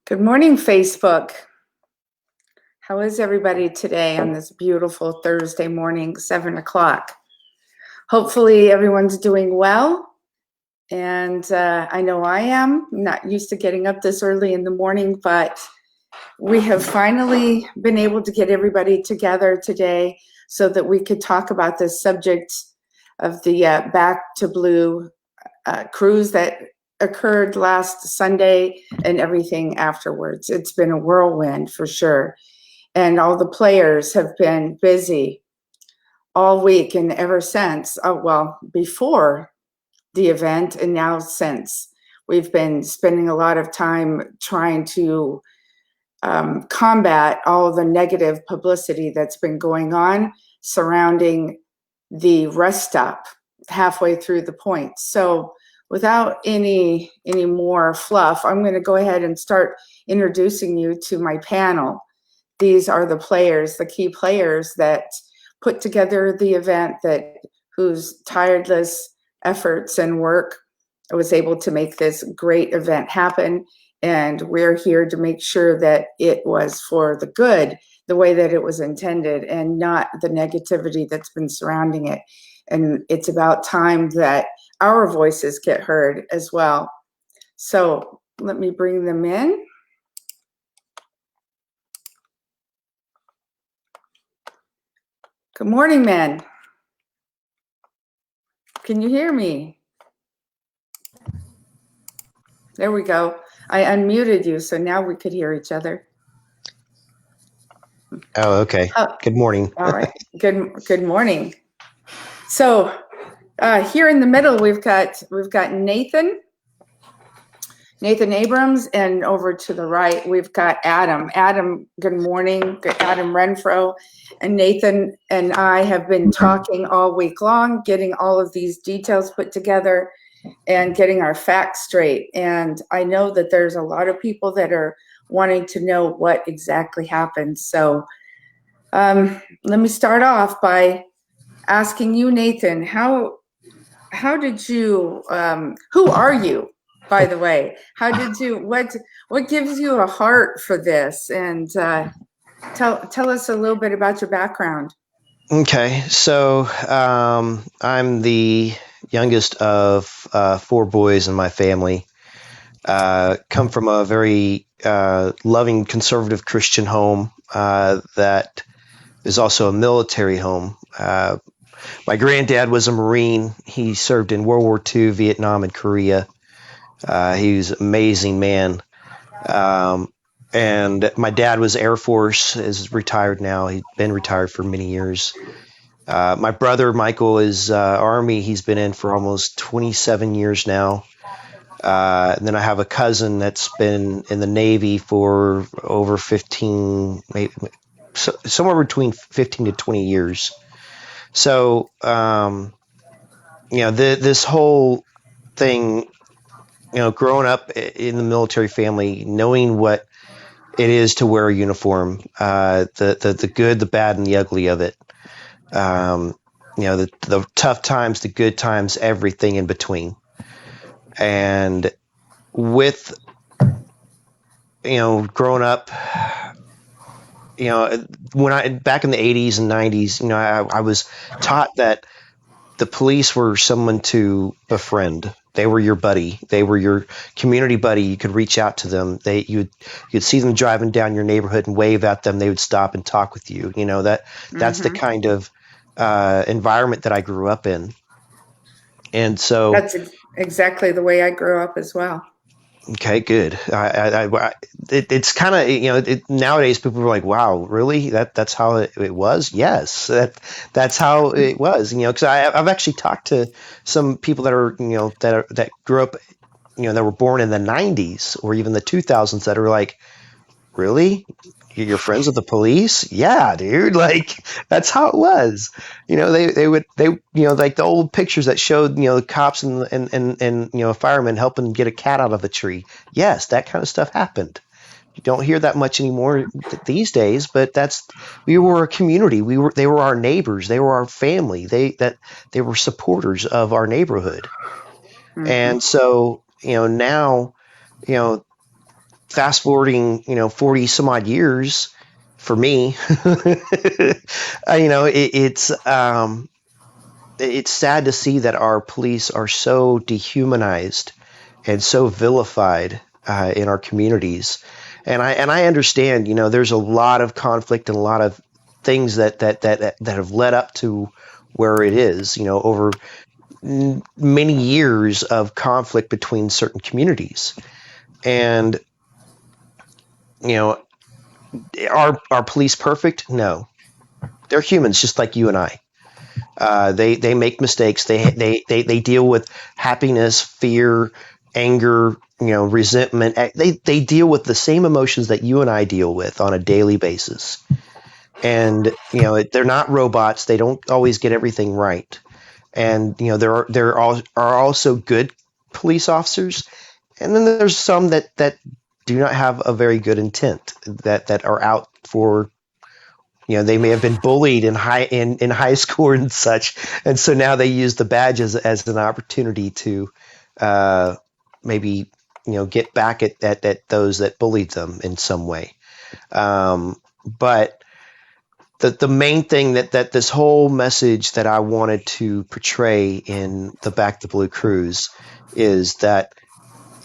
Good morning, Facebook. How is everybody today on this beautiful Thursday morning, 7 o'clock? Hopefully everyone's doing well. And I know I am. I'm not used to getting up this early in the morning, but we have finally been able to get everybody together today so that we could talk about this subject of the Back to Blue cruise that occurred last Sunday and everything afterwards. It's been a whirlwind for sure. And all the players have been busy all week and ever since, before the event and now since. We've been spending a lot of time trying to combat all the negative publicity that's been going on surrounding the rest stop halfway through the point. So without any more fluff, I'm going to go ahead and start introducing you to my panel. These are the players, the key players that put together the event, whose tireless efforts and work was able to make this great event happen. And we're here to make sure that it was for the good, the way that it was intended, and not the negativity that's been surrounding it. And it's about time that our voices get heard as well. So let me bring them in. Good morning, men. Can you hear me? There we go. I unmuted you, so now we could hear each other. Oh, okay. Good morning. All right. Good morning. So here in the middle, we've got Nathan Abrams, and over to the right, we've got Adam. Adam, good morning. Adam Renfro. And Nathan and I have been talking all week long, getting all of these details put together and getting our facts straight. And I know that there's a lot of people that are wanting to know what exactly happened. So let me start off by asking you, Nathan, how did you, who are you, by the way? What gives you a heart for this? And tell us a little bit about your background. Okay, so I'm the youngest of four boys in my family. Come from a very loving conservative Christian home that is also a military home. My granddad was a Marine. He served in World War II, Vietnam, and Korea. He was an amazing man. And my dad was Air Force, is retired now. He's been retired for many years. My brother, Michael, is Army. He's been in for almost 27 years now. And then I have a cousin that's been in the Navy for over 15, maybe, somewhere between 15 to 20 years. So, this whole thing, growing up in the military family, knowing what it is to wear a uniform, the good, the bad, and the ugly of it. The tough times, the good times, everything in between. And with, growing up, back in the 80s and 90s, I was taught that the police were someone to befriend. They were your buddy. They were your community buddy. You could reach out to them. You'd see them driving down your neighborhood and wave at them. They would stop and talk with you. That's the kind of environment that I grew up in. And so that's exactly the way I grew up as well. Okay, good. It's kind of, nowadays people are like, wow, really? That's how it was? Yes, that's how it was, because I've actually talked to some people that are, that grew up, that were born in the 90s or even the 2000s that are like, really? You're friends with the police? Yeah, dude. Like, that's how it was. They would like the old pictures that showed, the cops and firemen helping get a cat out of a tree. Yes, that kind of stuff happened. You don't hear that much anymore these days, but we were a community. They were our neighbors. They were our family. They were supporters of our neighborhood. Mm-hmm. And so, now, fast forwarding, 40 some odd years for me, it's sad to see that our police are so dehumanized and so vilified in our communities. And I understand, there's a lot of conflict and a lot of things that have led up to where it is, over many years of conflict between certain communities. And, are police perfect? No, they're humans just like you and I. They make mistakes. They deal with happiness, fear, anger, resentment. They deal with the same emotions that you and I deal with on a daily basis. And they're not robots. They don't always get everything right. And there are also good police officers, and then there's some that do not have a very good intent, that are out for, they may have been bullied in high school and such, and so now they use the badge as an opportunity to maybe get back at those that bullied them in some way. But the main thing that this whole message that I wanted to portray in the Back to Blue Cruise is that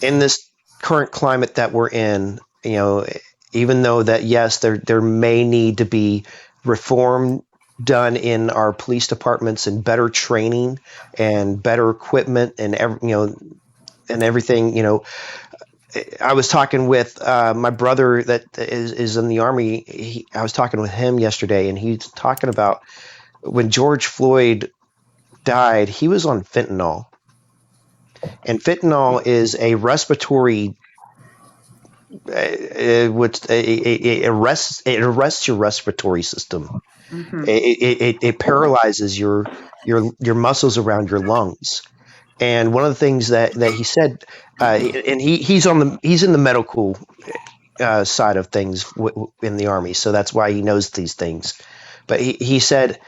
in this current climate that we're in, even though that, yes, there may need to be reform done in our police departments and better training and better equipment and everything. I was talking with my brother that is in the Army. I was talking with him yesterday, and he's talking about when George Floyd died, he was on fentanyl. And fentanyl is a respiratory, it arrests your respiratory system. Mm-hmm. It paralyzes your muscles around your lungs. And one of the things that he said, and he's in the medical side of things in the Army, so that's why he knows these things. But he said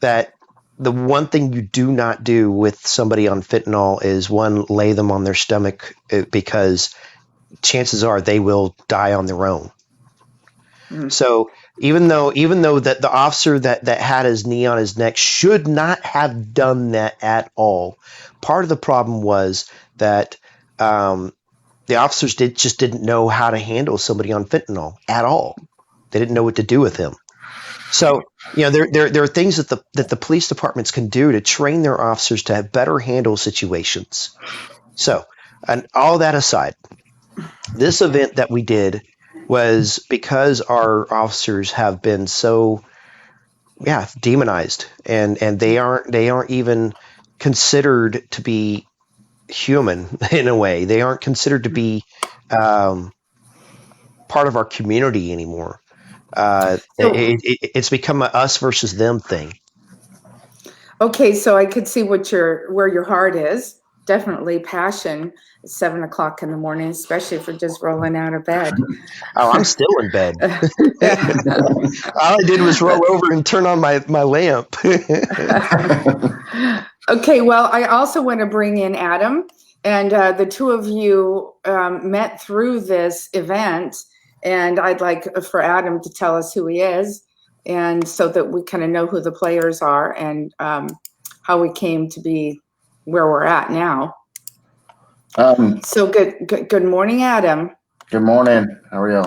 that the one thing you do not do with somebody on fentanyl is, one, lay them on their stomach, because chances are they will die on their own. Mm. So even though that the officer that had his knee on his neck should not have done that at all, part of the problem was that the officers didn't know how to handle somebody on fentanyl at all. They didn't know what to do with him. So there are things that the police departments can do to train their officers to better handle situations. So, and all that aside, this event that we did was because our officers have been so demonized, and they aren't even considered to be human in a way. They aren't considered to be part of our community anymore. It's become a us versus them thing. Okay, so I could see where your heart is. Definitely passion at 7 o'clock in the morning, especially for just rolling out of bed. Oh, I'm still in bed. All I did was roll over and turn on my lamp. Okay, well, I also want to bring in Adam, and the two of you met through this event, and I'd like for Adam to tell us who he is, and so that we kind of know who the players are and how we came to be where we're at now. So good morning, Adam. Good morning. How are you?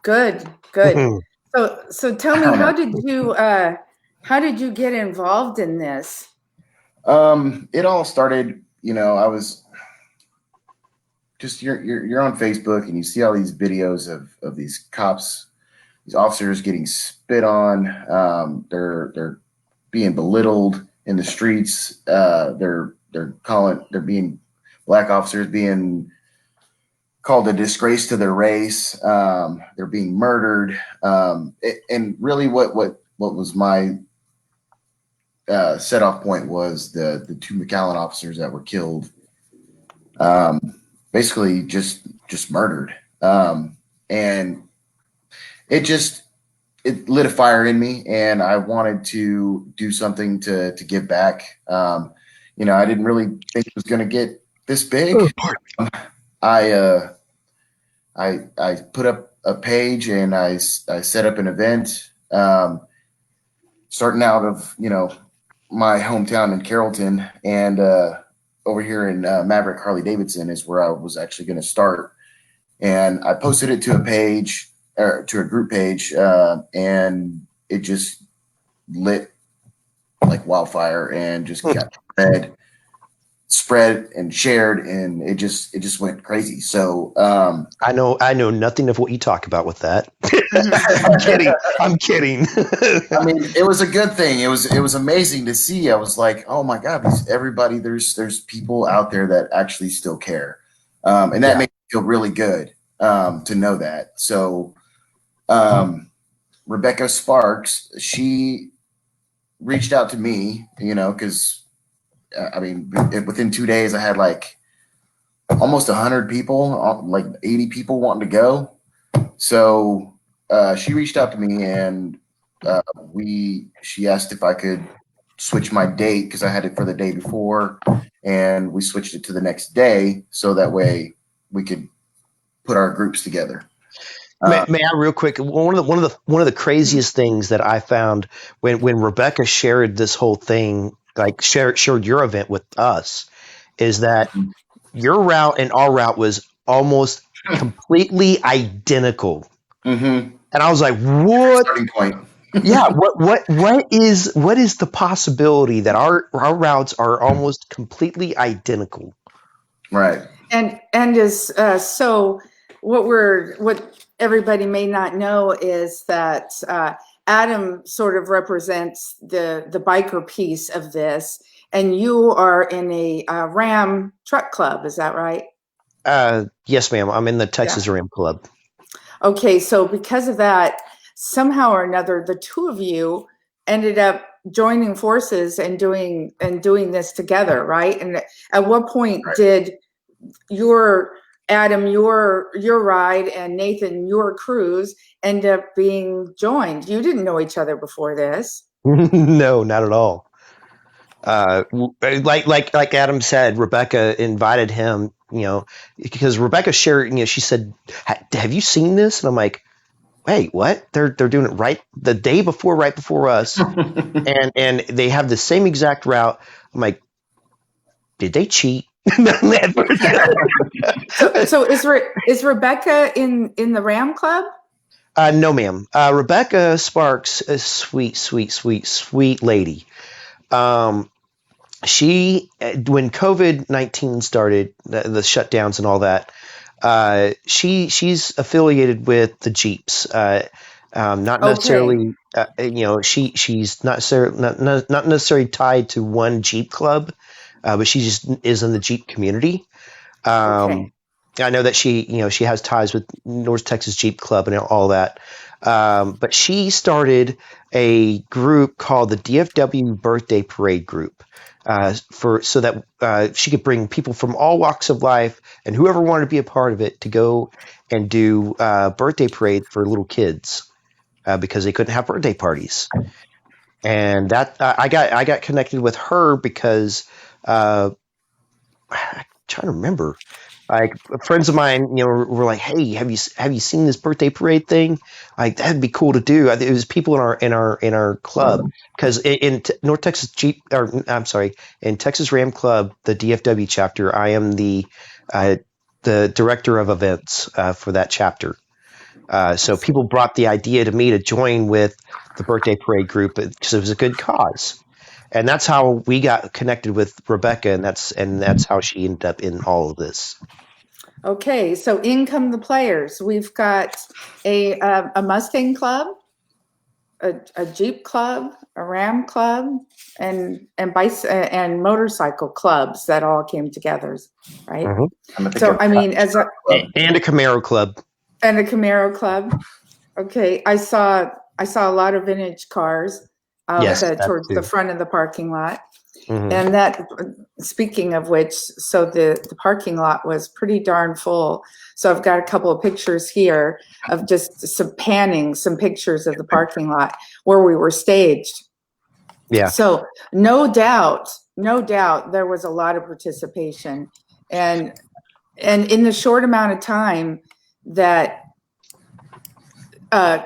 Good. So tell me, how did you get involved in this? It all started, I was just, you're on Facebook and you see all these videos of these cops, these officers getting spit on. They're being belittled in the streets. They're being, black officers being called a disgrace to their race. They're being murdered. And really what was my set off point was the two McAllen officers that were killed, basically just murdered. And it lit a fire in me, and I wanted to do something to give back. I didn't really think it was going to get this big. I I put up a page and I set up an event, starting out of, my hometown in Carrollton, and over here in Maverick Harley Davidson is where I was actually going to start. And I posted it to a page, or to a group page, and it just lit like wildfire and just got spread and shared, and it just went crazy. So I know nothing of what you talk about with that. I'm kidding. I mean, it was a good thing. It was amazing to see. I was like, oh my God, there's people out there that actually still care, and that made me feel really good to know that. So Rebecca Sparks, she reached out to me, because I mean, within 2 days, I had like almost 100 people, like 80 people wanting to go. So she reached out to me, and she asked if I could switch my date because I had it for the day before, and we switched it to the next day so that way we could put our groups together. May I real quick? One of the craziest things that I found when Rebecca shared this whole thing, like shared your event with us, is that your route and our route was almost completely identical. Mm-hmm. And I was like, "What?" Starting point. Yeah. What is the possibility that our routes are almost completely identical? Right. And is so what everybody may not know is that Adam sort of represents the biker piece of this, and you are in a Ram truck club. Is that right? Yes, ma'am. I'm in the Texas Ram Club. Okay, so because of that, somehow or another, the two of you ended up joining forces and doing this together, right? And at what point did your Adam, your ride, and Nathan, your cruise end up being joined? You didn't know each other before this. No, not at all. Like Adam said, Rebecca invited him, because Rebecca shared, she said, "Have you seen this?" And I'm like, "Wait, what? They're doing it right the day before, right before us, and they have the same exact route." I'm like, "Did they cheat?" So is Rebecca in the Ram Club? No, ma'am. Rebecca Sparks, a sweet lady. She, when COVID-19 started, the shutdowns and all that, she's affiliated with the Jeeps. Not necessarily, she's not necessarily tied to one Jeep club, but she just is in the Jeep community. I know that she has ties with North Texas Jeep Club and all that. But she started a group called the DFW Birthday Parade Group, so that she could bring people from all walks of life and whoever wanted to be a part of it to go and do birthday parade for little kids, because they couldn't have birthday parties. And that I got connected with her because I'm trying to remember. Like, friends of mine, were like, "Hey, have you seen this birthday parade thing? Like, that'd be cool to do." It was people in our club, because in North Texas Jeep, or I'm sorry, in Texas Ram Club, the DFW chapter, I am the director of events for that chapter. So people brought the idea to me to join with the birthday parade group because it was a good cause. And that's how we got connected with Rebecca, and that's how she ended up in all of this. Okay, so in come the players. We've got a Mustang club, a Jeep club, a Ram club, and motorcycle clubs that all came together, right? Mm-hmm. So I mean, and a Camaro club. And a Camaro club. Okay, I saw a lot of vintage cars towards the front of the parking lot. Mm-hmm. And that, speaking of which, so the parking lot was pretty darn full. So I've got a couple of pictures here of just some pictures of the parking lot where we were staged. Yeah. So no doubt, there was a lot of participation, and in the short amount of time, that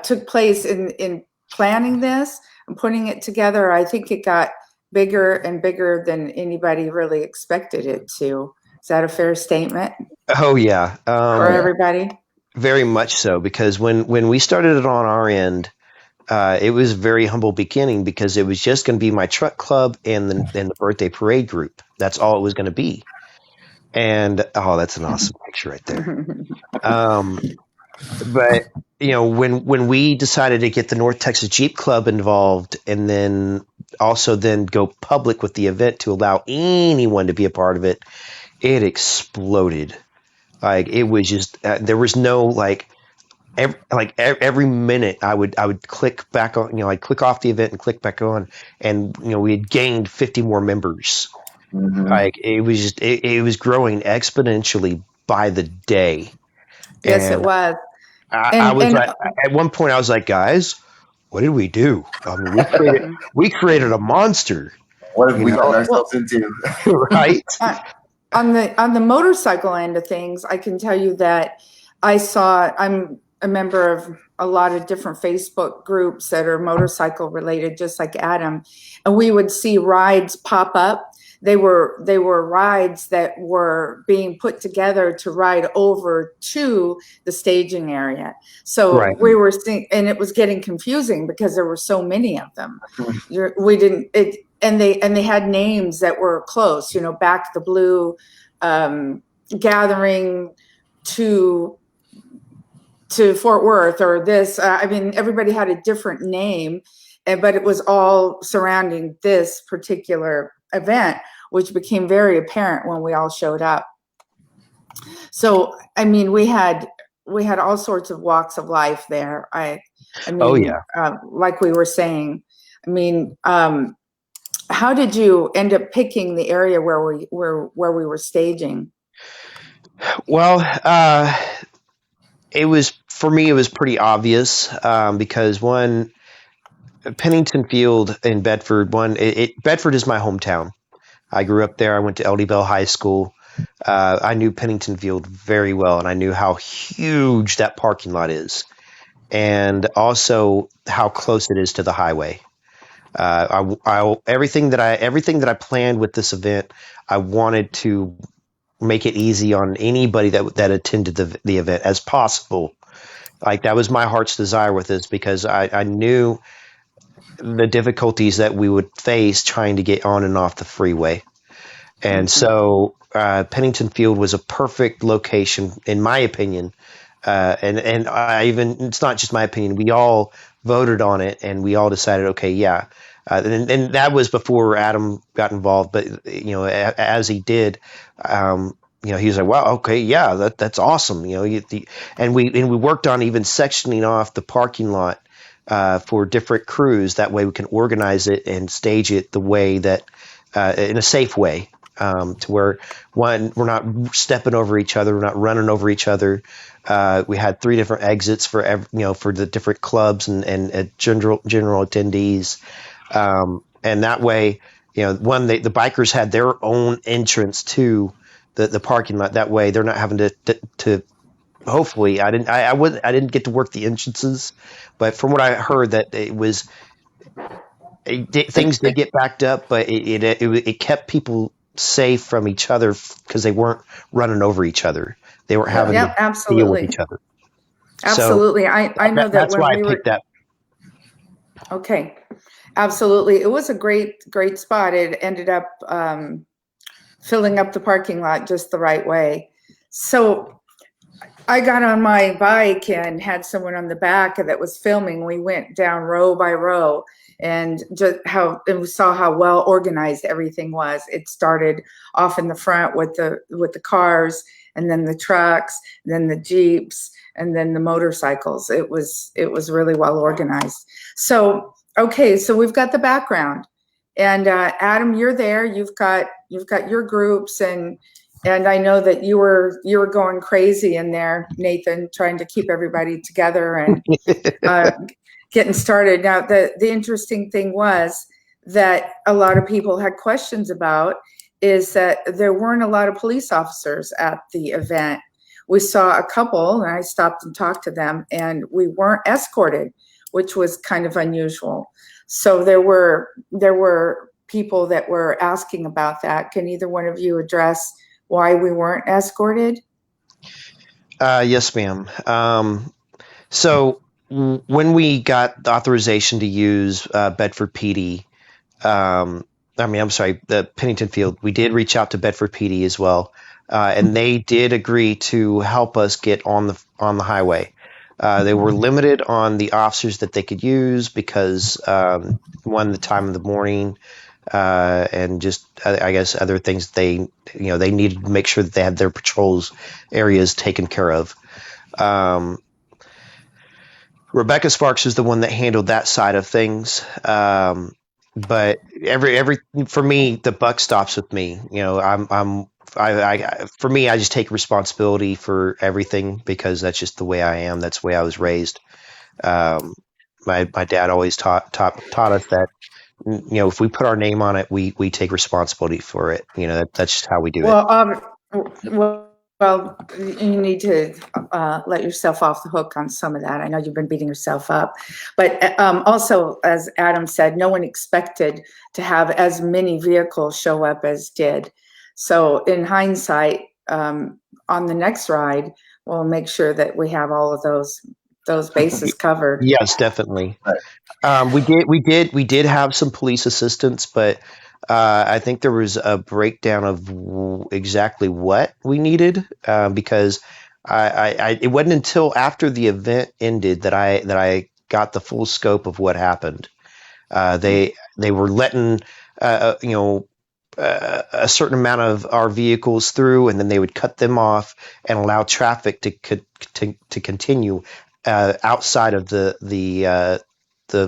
took place in planning this and putting it together. I think it got bigger and bigger than anybody really expected it to. Is that a fair statement Oh yeah, for everybody? very much so. Because when we started it on our end, it was a very humble beginning because it was just going to be my truck club and the birthday parade group. That's all it was going to be. And oh, that's an awesome picture right there. But when we decided to get the North Texas Jeep Club involved, and then also then go public with the event to allow anyone to be a part of it, it exploded. Like it was just there was no every minute I would click back on, I'd click off the event and click back on, and we had gained 50 more members. Mm-hmm. Like it was just it was growing exponentially by the day. Yes, And it was. I was like, at one point I was like, guys, what did we do? I mean, we created a monster. What have we gotten ourselves into? Right? On the motorcycle end of things, I can tell you that I'm a member of a lot of different Facebook groups that are motorcycle related, just like Adam, and we would see rides pop up. They were rides that were being put together to ride over to the staging area. So Right. we were seeing, and it was getting confusing because there were so many of them. And they had names that were close, Back the Blue, Gathering to Fort Worth, or this. Everybody had a different name, but it was all surrounding this particular event, which became very apparent when we all showed up. So, we had all sorts of walks of life there. Oh yeah. Like we were saying, how did you end up picking the area where we were staging? Well, for me, it was pretty obvious because one, Pennington Field in Bedford. Bedford is my hometown. I grew up there. I went to LD Bell High School. I knew Pennington Field very well, and I knew how huge that parking lot is, and also how close it is to the highway. Everything that I planned with this event, I wanted to make it easy on anybody that attended the event as possible. Like that was my heart's desire with this, because I knew the difficulties that we would face trying to get on and off the freeway. And so Pennington Field was a perfect location, in my opinion. And it's not just my opinion. We all voted on it, and we all decided, okay, yeah. And that was before Adam got involved. But as he did, he was like, "Wow, okay, yeah, that's awesome." And we worked on even sectioning off the parking lot for different crews. That way, we can organize it and stage it the way that in a safe way, to where we're not stepping over each other, we're not running over each other. We had 3 different exits for for the different clubs and general attendees, and that way, the bikers had their own entrance to the parking lot. That way, they're not having to. Hopefully, I didn't get to work the entrances, but from what I heard, that things did get backed up, but it kept people safe from each other because they weren't running over each other. They weren't having to deal with each other. Absolutely. So I know that's why I picked that. Okay. Absolutely. It was a great spot. It ended up filling up the parking lot just the right way. So I got on my bike and had someone on the back that was filming. We went down row by row, and we saw how well organized everything was. It started off in the front with the cars, and then the trucks, and then the Jeeps, and then the motorcycles. It was really well organized. So okay, so we've got the background, and Adam, you're there. You've got your groups, and I know that you were going crazy in there, Nathan, trying to keep everybody together and getting started. Now, the interesting thing was that a lot of people had questions about is that there weren't a lot of police officers at the event. we saw a couple, and I stopped and talked to them, and we weren't escorted, which was kind of unusual. So there were people that were asking about that. Can either one of you address why we weren't escorted? Yes, ma'am. So when we got the authorization to use Bedford PD, I'm sorry, the Pennington Field, we did reach out to Bedford PD as well, and they did agree to help us get on the highway. They were limited on the officers that they could use because one, the time of the morning, and just I guess other things they needed to make sure that they had their patrols areas taken care of. Rebecca Sparks is the one that handled that side of things. But every for me, the buck stops with me. For me, I just take responsibility for everything because that's just the way I am. That's the way I was raised. My dad always taught us that if we put our name on it, we take responsibility for it. That's just how we do it. Well, you need to let yourself off the hook on some of that. I know you've been beating yourself up, but also, as Adam said, no one expected to have as many vehicles show up as did. So in hindsight, on the next ride, we'll make sure that we have all of those bases covered. Yes, definitely. We did have some police assistance, but I think there was a breakdown of exactly what we needed because it wasn't until after the event ended that I got the full scope of what happened. They were letting a certain amount of our vehicles through, and then they would cut them off and allow traffic to continue outside of the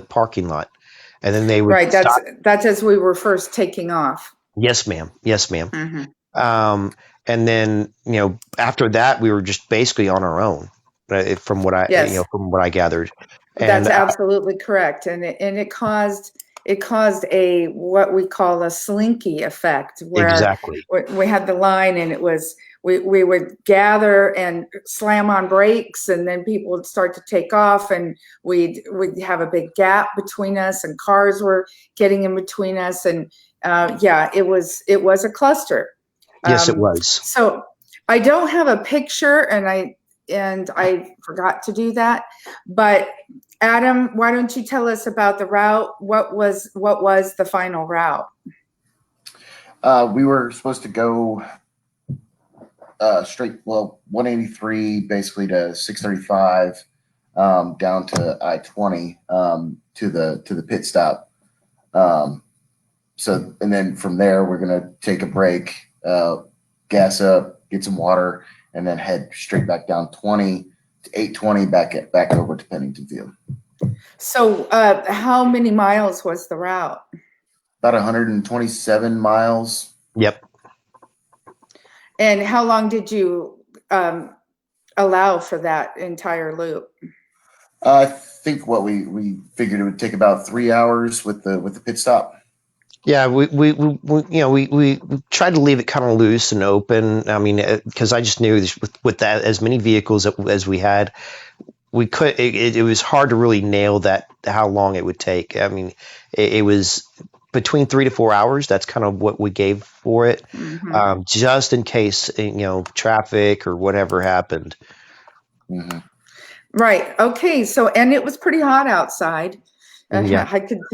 parking lot, and then they would Right. stop. That's as we were first taking off. Yes, ma'am. Yes, ma'am. Mm-hmm. And then after that, we were just basically on our own, from what I Yes. from what I gathered. And that's absolutely correct, and it caused a what we call a slinky effect, where exactly. we had the line, and it was we would gather and slam on brakes, and then people would start to take off, and we'd have a big gap between us, and cars were getting in between us, and it was a cluster. Yes, it was. So I don't have a picture, and I forgot to do that, but Adam, why don't you tell us about the route? What was the final route? We were supposed to go straight, 183 basically to 635, down to I-20, to the pit stop. So, and then from there, we're going to take a break, gas up, get some water, and then head straight back down 20 to 820 back over to Pennington Field. So how many miles was the route? About 127 miles. Yep. And how long did you allow for that entire loop? I think what we figured it would take about 3 hours with the pit stop. Yeah, we tried to leave it kind of loose and open. I mean, because I just knew with that, as many vehicles as we had, we could. It was hard to really nail that how long it would take. I mean, it was between 3 to 4 hours. That's kind of what we gave for it, just in case traffic or whatever happened. Mm-hmm. Right. Okay. So, and it was pretty hot outside. Yeah.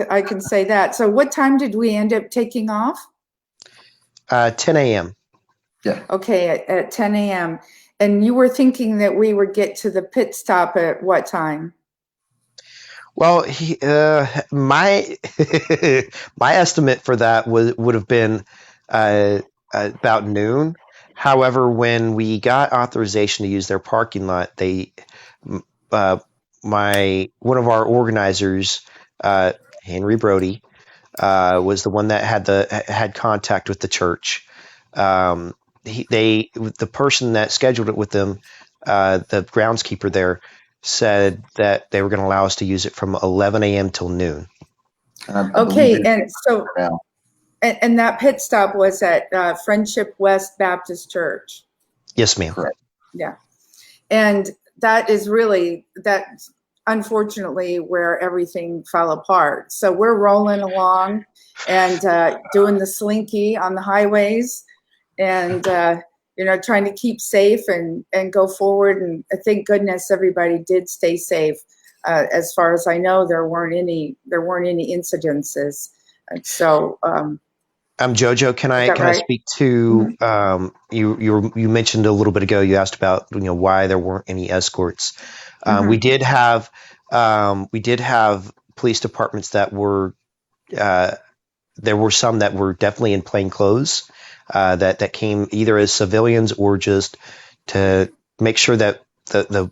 I can say that. So what time did we end up taking off? 10 a.m. Yeah. Okay, at 10 a.m. And you were thinking that we would get to the pit stop at what time? Well, my my estimate for that would have been about noon. However, when we got authorization to use their parking lot, one of our organizers, Henry Brody, was the one that had contact with the church. The person that scheduled it with them, the groundskeeper there, said that they were going to allow us to use it from 11 a.m. till noon. Okay, and so and that pit stop was at Friendship West Baptist Church. Yes, ma'am. Correct. Yeah. And that is really, that unfortunately where everything fell apart. So we're rolling along and doing the slinky on the highways, and trying to keep safe and go forward. And thank goodness everybody did stay safe. As far as I know, there weren't any incidences. And so Jojo, can I right? speak to you mentioned a little bit ago, you asked about why there weren't any escorts. We did have police departments that were there were some that were definitely in plain clothes that came either as civilians or just to make sure that the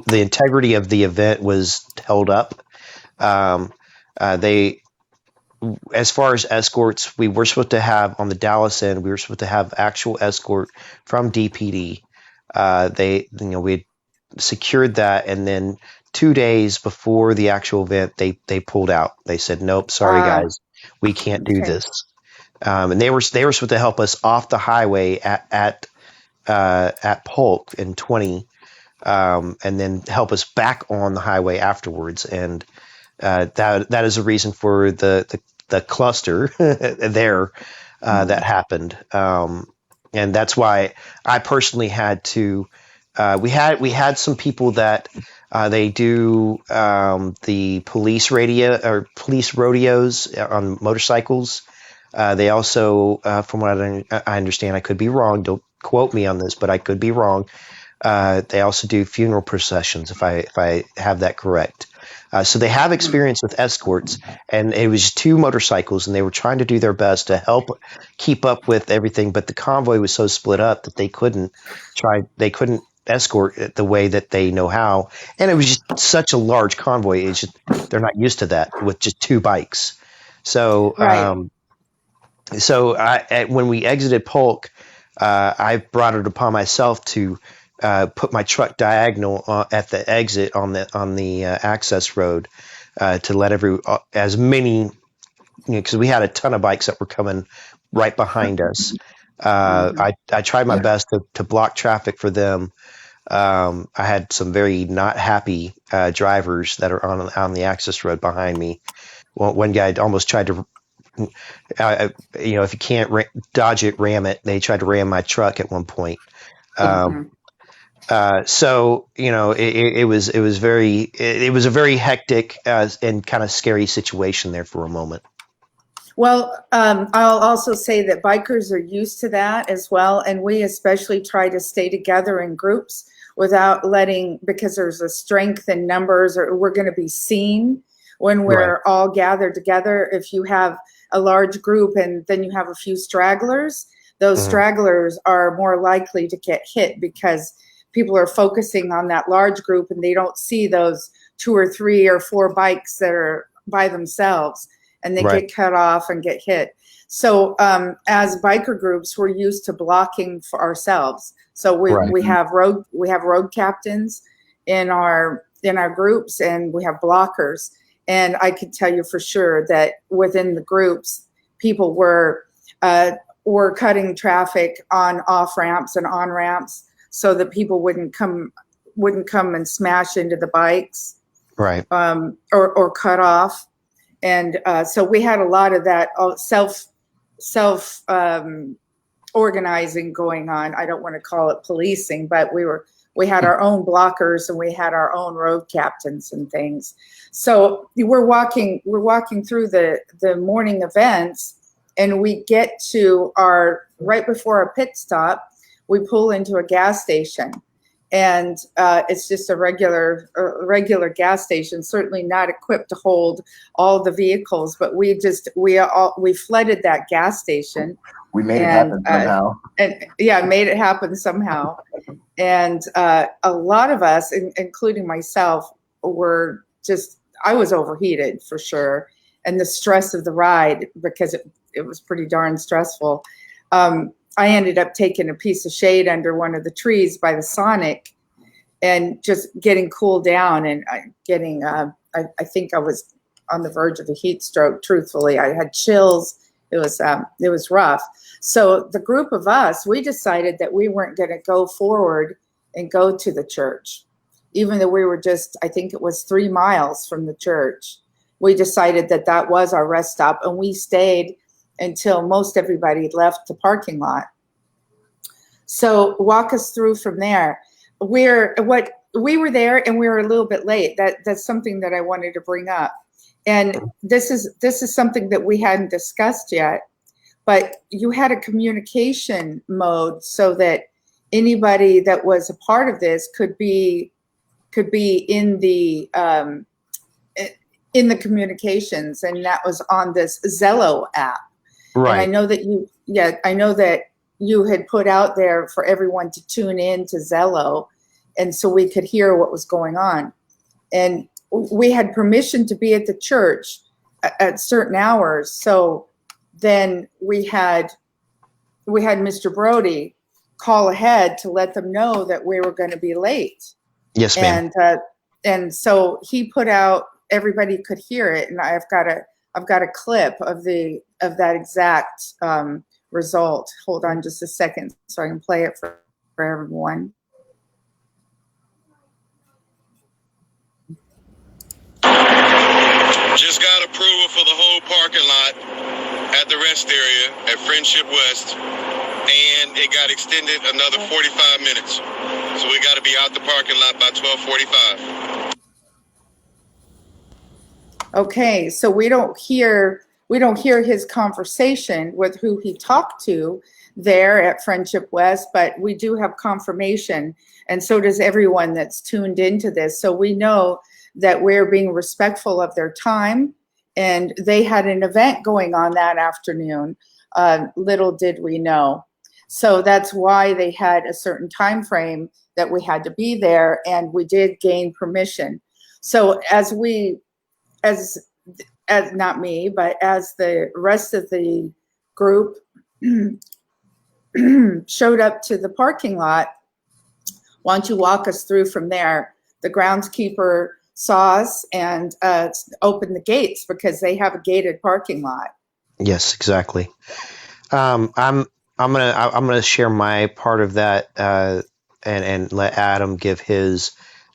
integrity of the event was held up. They As far as escorts, we were supposed to have on the Dallas end, we were supposed to have actual escort from DPD. We had secured that, and then 2 days before the actual event, they pulled out. They said, "Nope, sorry guys, we can't do this." And they were supposed to help us off the highway at Polk in 20, and then help us back on the highway afterwards. And that is a reason for the cluster there that happened. And that's why I personally had to. We had some people that they do the police rodeos on motorcycles. They also, from what I understand, I could be wrong. Don't quote me on this, but I could be wrong. They also do funeral processions, if I have that correct. So they have experience with escorts, and it was 2 motorcycles, and they were trying to do their best to help keep up with everything. But the convoy was so split up that they couldn't escort it the way that they know how. And it was just such a large convoy. It's just, they're not used to that with just 2 bikes. So, when we exited Polk, I brought it upon myself to put my truck diagonal at the exit on the access road to let as many, because we had a ton of bikes that were coming right behind us. I tried my best to block traffic for them. I had some very not happy drivers that are on the access road behind me. One guy almost tried to, if you can't dodge it, ram it. They tried to ram my truck at one point. So it was a very hectic and kind of scary situation there for a moment. Well, I'll also say that bikers are used to that as well, and we especially try to stay together in groups without because there's a strength in numbers, or we're going to be seen when we're all gathered together. If you have a large group and then you have a few stragglers, those stragglers are more likely to get hit because people are focusing on that large group and they don't see those 2 or 3 or 4 bikes that are by themselves, and they get cut off and get hit. So as biker groups, we're used to blocking for ourselves. So we have road captains in our groups, and we have blockers. And I can tell you for sure that within the groups, people were cutting traffic on off ramps and on ramps, so that people wouldn't come and smash into the bikes, or cut off. And so we had a lot of that self organizing going on. I don't want to call it policing, but we had our own blockers and we had our own road captains and things. So we're walking through the morning events, and we get to right before our pit stop, we pull into a gas station, and it's just a regular gas station, certainly not equipped to hold all the vehicles, but we flooded that gas station. We made it happen somehow. Made it happen somehow. And a lot of us, including myself, I was overheated for sure. And the stress of the ride, because it was pretty darn stressful. I ended up taking a piece of shade under one of the trees by the Sonic and just getting cooled down, and I think I was on the verge of a heat stroke, truthfully. I had chills. It was rough. So the group of us, we decided that we weren't going to go forward and go to the church. Even though we were just, I think it was 3 miles from the church, we decided that that was our rest stop, and we stayed until most everybody left the parking lot. So walk us through from there. We were there and we were a little bit late. That's something that I wanted to bring up. And this is something that we hadn't discussed yet, but you had a communication mode so that anybody that was a part of this could be in the communications, and that was on this Zello app. Right. And I know that you had put out there for everyone to tune in to Zello, and so we could hear what was going on. And we had permission to be at the church at certain hours. So then we had Mr. Brody call ahead to let them know that we were going to be late. Yes, ma'am. And so he put out, everybody could hear it, and I've got a clip of that exact result. Hold on just a second so I can play it for everyone. Just got approval for the whole parking lot at the rest area at Friendship West, and it got extended another 45 minutes. So we got to be out the parking lot by 12:45. Okay, so we don't hear his conversation with who he talked to there at Friendship West, but we do have confirmation, and so does everyone that's tuned into this. So we know that we're being respectful of their time, and they had an event going on that afternoon. Little did we know. So that's why they had a certain time frame that we had to be there, and we did gain permission. So as not me, but as the rest of the group showed up to the parking lot, why don't you walk us through from there? The groundskeeper saw us and opened the gates because they have a gated parking lot. Yes, exactly. I'm gonna share my part of that and let Adam give his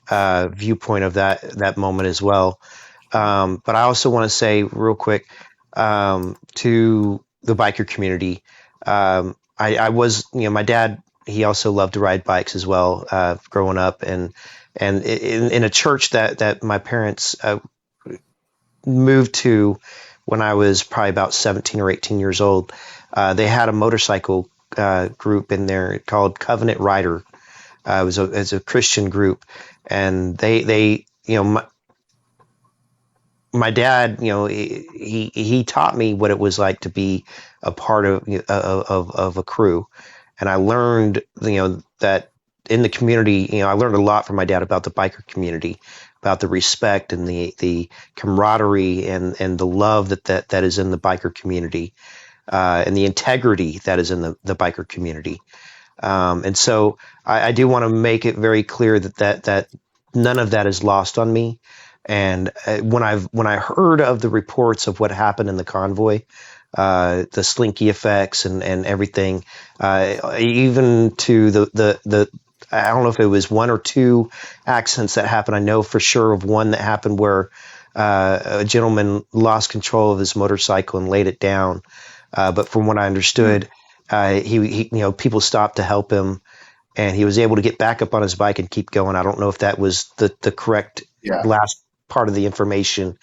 viewpoint of that moment as well. But I also want to say real quick to the biker community. I was, my dad, he also loved to ride bikes as well growing up, and in a church that my parents moved to when I was probably about 17 or 18 years old. They had a motorcycle group in there called Covenant Rider. It was a Christian group, and they my dad, he taught me what it was like to be a part of a crew, and I learned that in the community, I learned a lot from my dad about the biker community, about the respect and the camaraderie and the love that is in the biker community, and the integrity that is in the biker community. And so I do want to make it very clear that none of that is lost on me. And when I heard of the reports of what happened in the convoy, the slinky effects and everything, even to the I don't know if it was 1 or 2 accidents that happened. I know for sure of one that happened where a gentleman lost control of his motorcycle and laid it down. But from what I understood, he people stopped to help him, and he was able to get back up on his bike and keep going. I don't know if that was the correct last part of the information.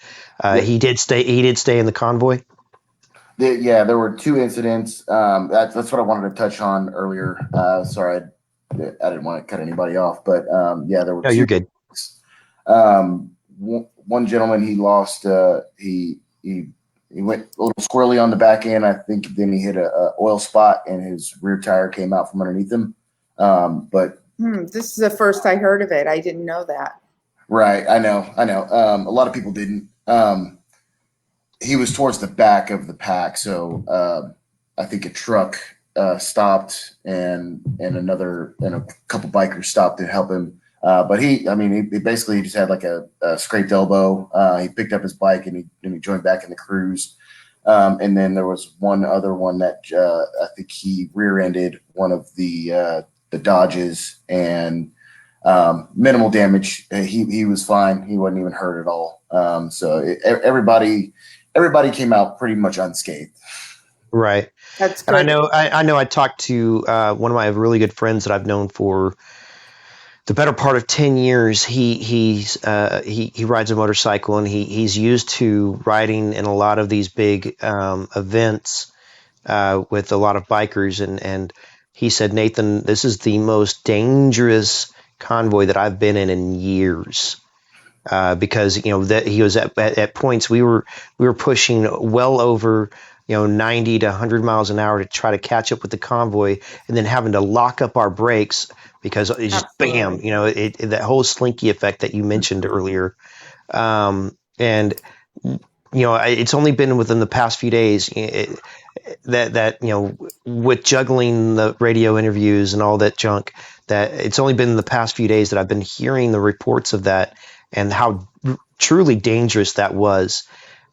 He did stay in the convoy. There were 2 incidents. That's what I wanted to touch on earlier. Sorry, I didn't want to cut anybody off, but there were. No, you're good. One gentleman, he lost. He went a little squirrely on the back end. I think then he hit a oil spot, and his rear tire came out from underneath him. But this is the first I heard of it. I didn't know that. Right, I know. A lot of people didn't. He was towards the back of the pack, so I think a truck stopped, and a couple bikers stopped to help him. But he basically just had like a scraped elbow. He picked up his bike and he joined back in the cruise. And then there was one other one that I think he rear-ended one of the Dodges, and Minimal damage. He was fine. He wasn't even hurt at all. Everybody came out pretty much unscathed. Right. That's And good. I know I talked to one of my really good friends that I've known for the better part of 10 years. He rides a motorcycle, and he's used to riding in a lot of these big events with a lot of bikers, and he said, Nathan, this is the most dangerous convoy that I've been in years. Because that he was at points we were pushing well over 90 to 100 miles an hour to try to catch up with the convoy, and then having to lock up our brakes because it's just bam, Absolutely. that whole slinky effect that you mentioned earlier. And it's only been within the past few days that with juggling the radio interviews and all that junk, that it's only been in the past few days that I've been hearing the reports of that and how truly dangerous that was.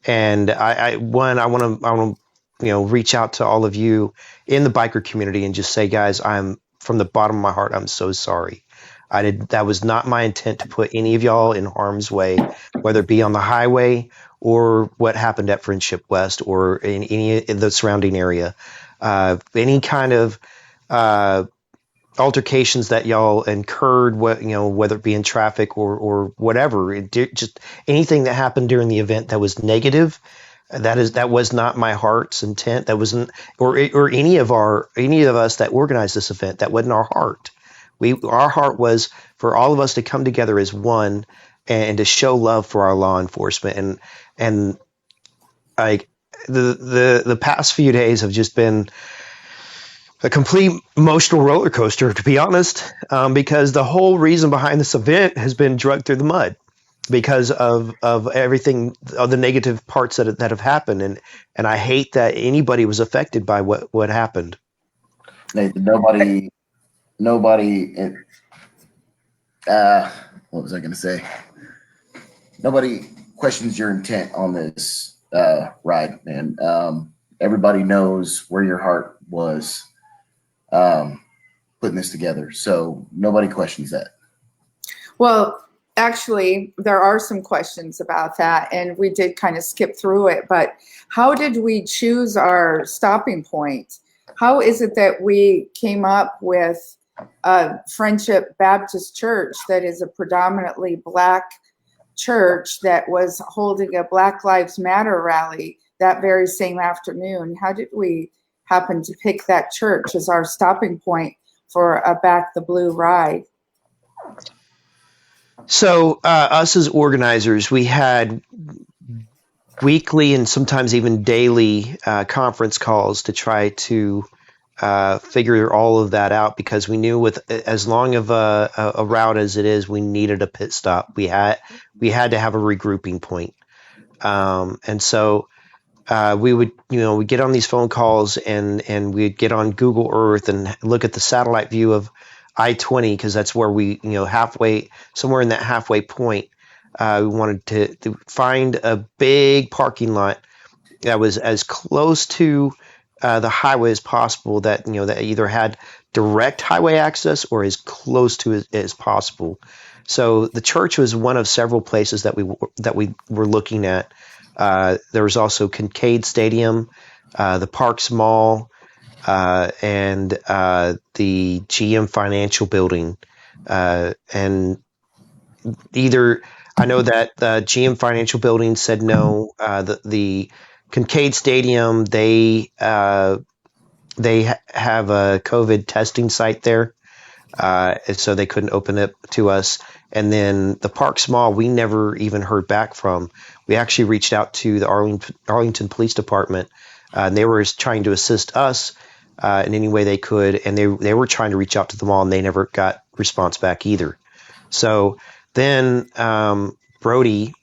And I want to reach out to all of you in the biker community and just say, guys, I'm from the bottom of my heart, I'm so sorry. That was not my intent to put any of y'all in harm's way, whether it be on the highway or what happened at Friendship West or in any of the surrounding area. Any kind of altercations that y'all incurred, whether it be in traffic or whatever, just anything that happened during the event that was negative, that was not my heart's intent. That wasn't, or any of us that organized this event. That wasn't our heart. Our heart was for all of us to come together as one and to show love for our law enforcement. And like the past few days have just been a complete emotional roller coaster, to be honest, because the whole reason behind this event has been dragged through the mud because of everything, of the negative parts that have happened, and I hate that anybody was affected by what happened. Nathan, nobody. What was I going to say? Nobody questions your intent on this ride, man. Everybody knows where your heart was putting this together, so nobody questions that. Well, actually, there are some questions about that, and we did kind of skip through it, but how did we choose our stopping point? How is it that we came up with Friendship Baptist Church that is a predominantly Black church that was holding a Black Lives Matter rally that very same afternoon? How did we happen to pick that church as our stopping point for a Back the Blue ride? So us as organizers, we had weekly and sometimes even daily conference calls to try to figure all of that out, because we knew with as long of a route as it is, we needed a pit stop. We had to have a regrouping point. And so we would, we get on these phone calls and we'd get on Google Earth and look at the satellite view of I-20, because that's where we, somewhere in that halfway point, we wanted to find a big parking lot that was as close to the highway as possible, that that either had direct highway access or as close to it as possible. So the church was one of several places that we were looking at. There was also Kincaid Stadium, the Parks Mall, and the GM Financial Building. And either, I know that the GM Financial Building said no. The Kincaid Stadium, they have a COVID testing site there, so they couldn't open it to us. And then the Parks Mall, we never even heard back from. We actually reached out to the Arlington Police Department, and they were trying to assist us in any way they could, and they were trying to reach out to the mall, and they never got response back either. So then Brody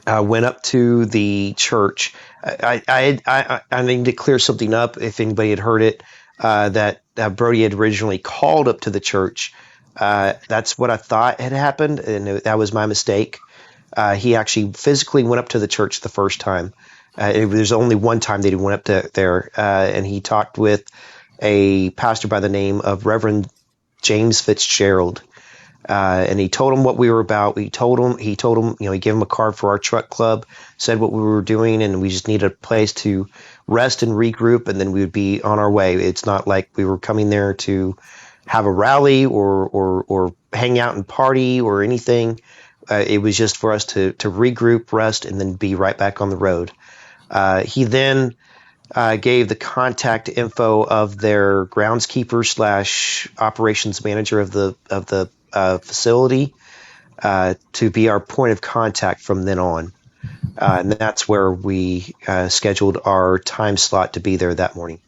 went up to the church. I need to clear something up if anybody had heard it, that Brody had originally called up to the church. That's what I thought had happened, and that was my mistake. He actually physically went up to the church the first time. There's only one time that he went up there, and he talked with a pastor by the name of Reverend James Fitzgerald. And he told him what we were about. He told him, he gave him a card for our truck club, said what we were doing, and we just needed a place to rest and regroup, and then we would be on our way. It's not like we were coming there to have a rally or hang out and party or anything. It was just for us to regroup, rest, and then be right back on the road. He then gave the contact info of their groundskeeper / operations manager of the facility to be our point of contact from then on. And that's where we scheduled our time slot to be there that morning.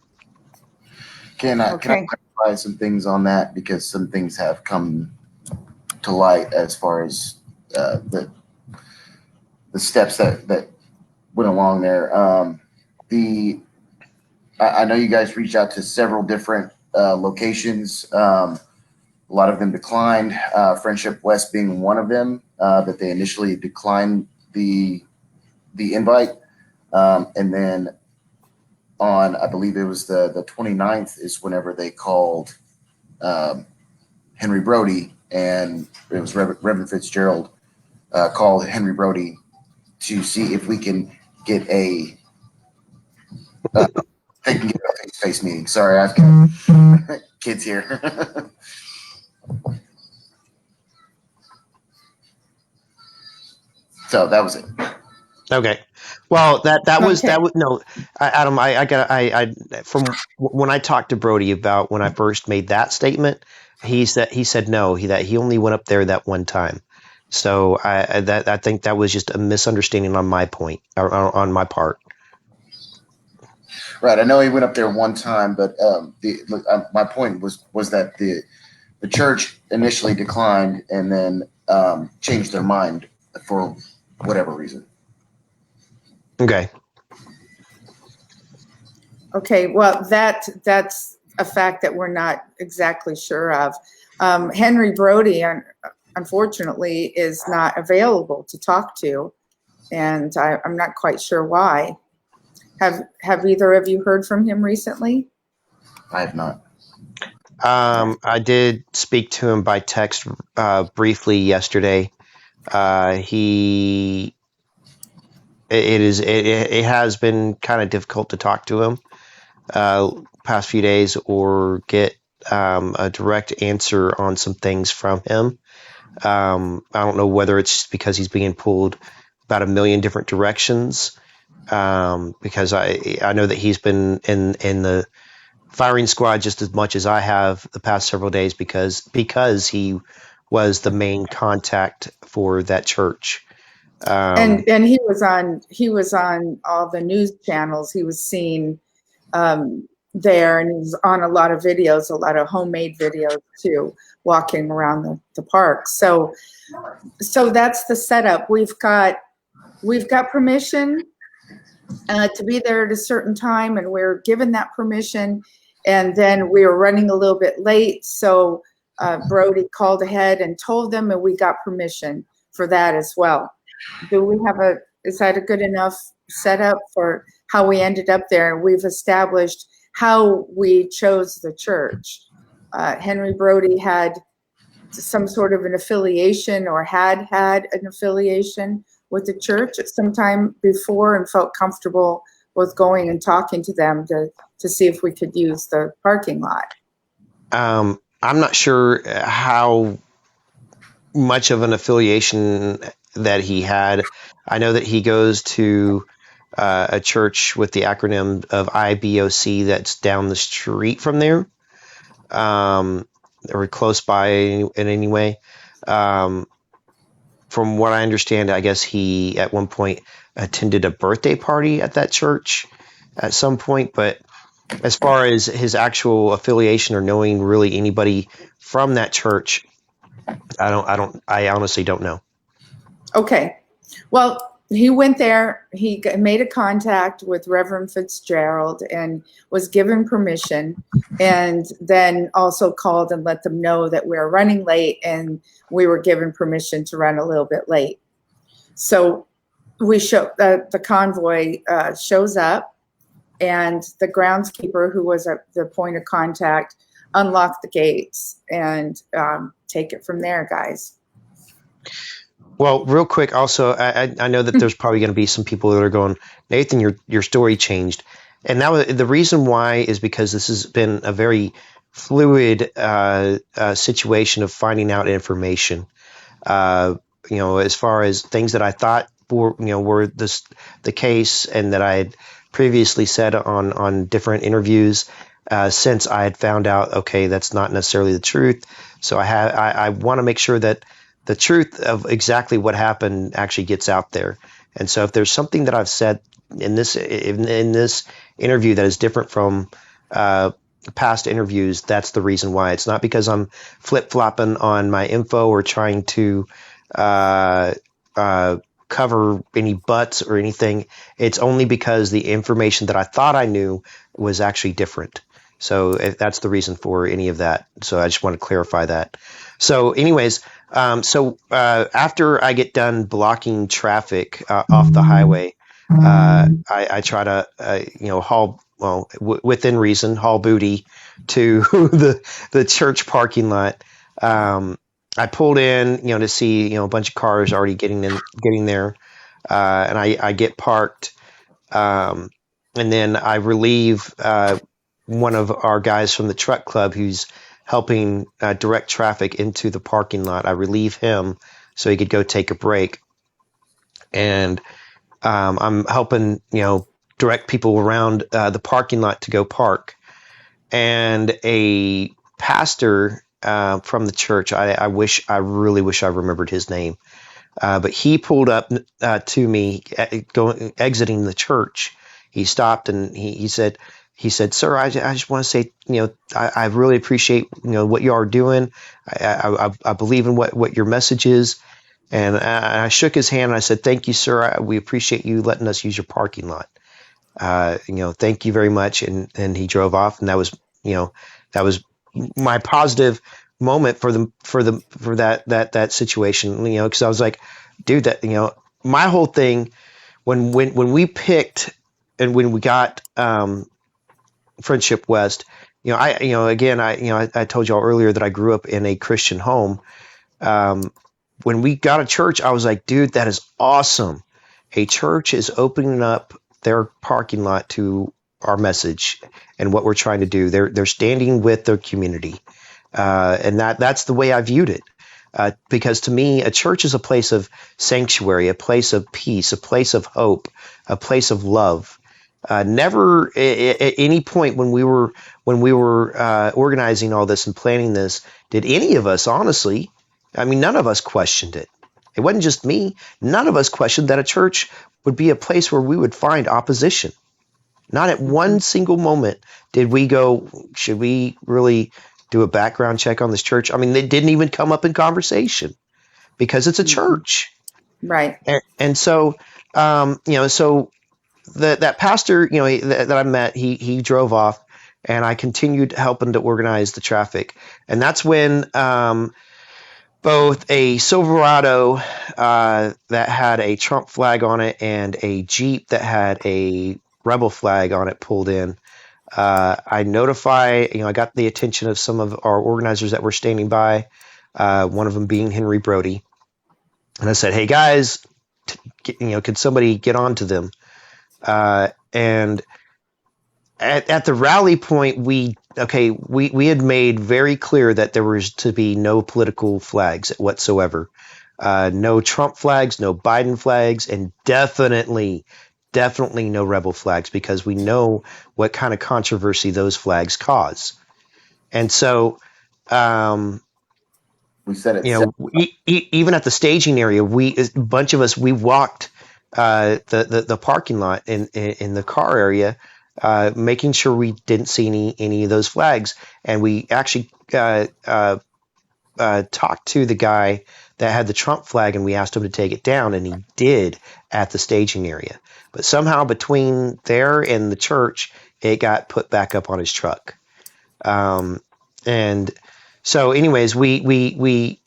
Can I clarify some things on that, because some things have come to light as far as the steps that went along there. I know you guys reached out to several different locations. A lot of them declined. Friendship West being one of them, that they initially declined the invite, and then on, I believe it was the 29th is whenever they called Henry Brody, and it was Reverend Fitzgerald called Henry Brody to see if we can get a they can get a face-to-face meeting. Sorry, I've got kids here. So that was it. Okay. Well, that was no, Adam. I from when I talked to Brody about when I first made that statement, he said no. That he only went up there that one time. So I think that was just a misunderstanding on my point, or on my part. Right. I know he went up there one time, but my point was that the church initially declined and then changed their mind for whatever reason. Okay. Okay. Well, that's a fact that we're not exactly sure of. Henry Brody, unfortunately, is not available to talk to, and I'm not quite sure why. Have either of you heard from him recently? I have not. I did speak to him by text briefly yesterday. It has been kind of difficult to talk to him past few days or get a direct answer on some things from him. I don't know whether it's because he's being pulled about a million different directions, because I know that he's been in the firing squad just as much as I have the past several days because he was the main contact for that church. And he was on all the news channels. He was seen there, and he was on a lot of videos, a lot of homemade videos too, walking around the park. So that's the setup. We've got permission to be there at a certain time, and we're given that permission. And then we were running a little bit late, so Brody called ahead and told them, and we got permission for that as well. Is that a good enough setup for how we ended up there? We've established how we chose the church. Henry Brody had some sort of an affiliation, or had an affiliation with the church at some time before, and felt comfortable with going and talking to them to see if we could use the parking lot. I'm not sure how much of an affiliation that he had. I know that he goes to a church with the acronym of IBOC that's down the street from there, or close by in any way. From what I understand, I guess he at one point attended a birthday party at that church at some point, but as far as his actual affiliation or knowing really anybody from that church, I honestly don't know. Okay. Well, he went there, he made a contact with Reverend Fitzgerald and was given permission, and then also called and let them know that we were running late and we were given permission to run a little bit late. So we the convoy shows up, and the groundskeeper, who was the point of contact, unlock the gates and take it from there, guys. Well, real quick, also, I know that there's probably going to be some people that are going, Nathan, your story changed. And now the reason why is because this has been a very fluid situation of finding out information. As far as things that I thought were the case, and that I had previously said on different interviews, since I had found out, okay, that's not necessarily the truth. So I want to make sure that the truth of exactly what happened actually gets out there. And so if there's something that I've said in this interview that is different from past interviews, that's the reason why. It's not because I'm flip-flopping on my info or trying to cover any butts or anything. It's only because the information that I thought I knew was actually different. So that's the reason for any of that. So I just want to clarify that. So anyways, after I get done blocking traffic off the highway, I try to, within reason, haul booty to the church parking lot. I pulled in, to see, a bunch of cars already getting there, and I get parked, and then I relieve one of our guys from the truck club who's helping direct traffic into the parking lot. I relieve him so he could go take a break, and I'm helping, direct people around the parking lot to go park. And a pastor from the church, I really wish I remembered his name, but he pulled up to me exiting the church. He stopped and he said, "Sir, I just want to say, I really appreciate, what you are doing. I believe in what your message is." And I shook his hand and I said, "Thank you, sir. We appreciate you letting us use your parking lot. Thank you very much." And he drove off, and that was my positive moment for that situation, because I was like, dude, that, my whole thing when we picked and when we got Friendship West, I told y'all earlier that I grew up in a Christian home. When we got a church, I was like, dude, that is awesome. A church is opening up their parking lot to our message and what we're trying to do. They're standing with their community. And that's the way I viewed it. Because to me, a church is a place of sanctuary, a place of peace, a place of hope, a place of love. Never at any point when we were organizing all this and planning this, did any of us, honestly, none of us questioned it. It wasn't just me. None of us questioned that a church would be a place where we would find opposition. Not at one single moment did we go, should we really do a background check on this church? They didn't even come up in conversation because it's a church. Right. And so, so that pastor, that I met, he drove off, and I continued helping to organize the traffic. And that's when both a Silverado that had a Trump flag on it and a Jeep that had a rebel flag on it pulled in. I got the attention of some of our organizers that were standing by, one of them being Henry Brody. And I said, "Hey guys, could somebody get on to them?" And at the rally point, we had made very clear that there was to be no political flags whatsoever. No Trump flags, no Biden flags, and definitely no rebel flags, because we know what kind of controversy those flags cause. And so, we said it. Even at the staging area, a bunch of us, we walked the parking lot in the car area, making sure we didn't see any of those flags. And we actually talked to the guy that had the Trump flag, and we asked him to take it down, and he did at the staging area. But somehow between there and the church, it got put back up on his truck. And so anyways, we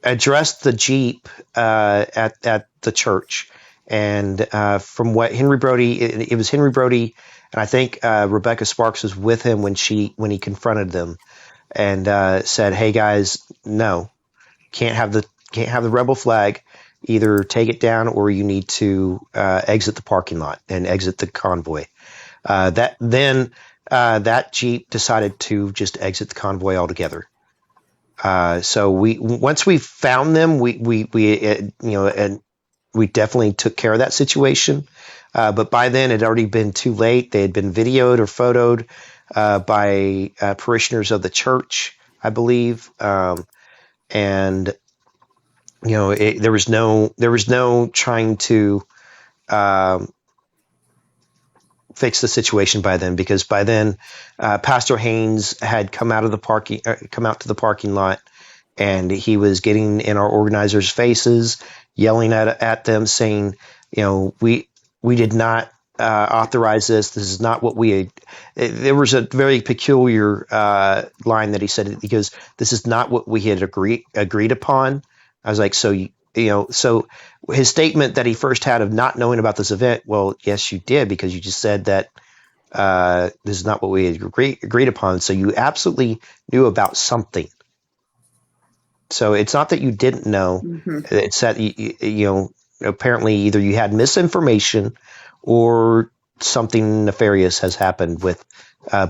addressed the Jeep at the church, And from what Henry Brody, it was Henry Brody, and I think Rebecca Sparks was with him when he confronted them and said, "Hey guys, no, can't have the rebel flag. Either take it down or you need to exit the parking lot and exit the convoy." That Jeep decided to just exit the convoy altogether. So once we found them, we definitely took care of that situation. But by then it had already been too late. They had been videoed or photoed by parishioners of the church, I believe. And there was no trying to fix the situation by then, because by then Pastor Haynes had come out to the parking lot, and he was getting in our organizers' faces, yelling at them, saying, we did not authorize this. This is not what we had. There was a very peculiar line that he said. He goes, "This is not what we had agreed upon." I was like, so his statement that he first had of not knowing about this event, well, yes, you did, because you just said that this is not what we had agreed upon. So you absolutely knew about something. So it's not that you didn't know. Mm-hmm. It's that apparently either you had misinformation or something nefarious has happened with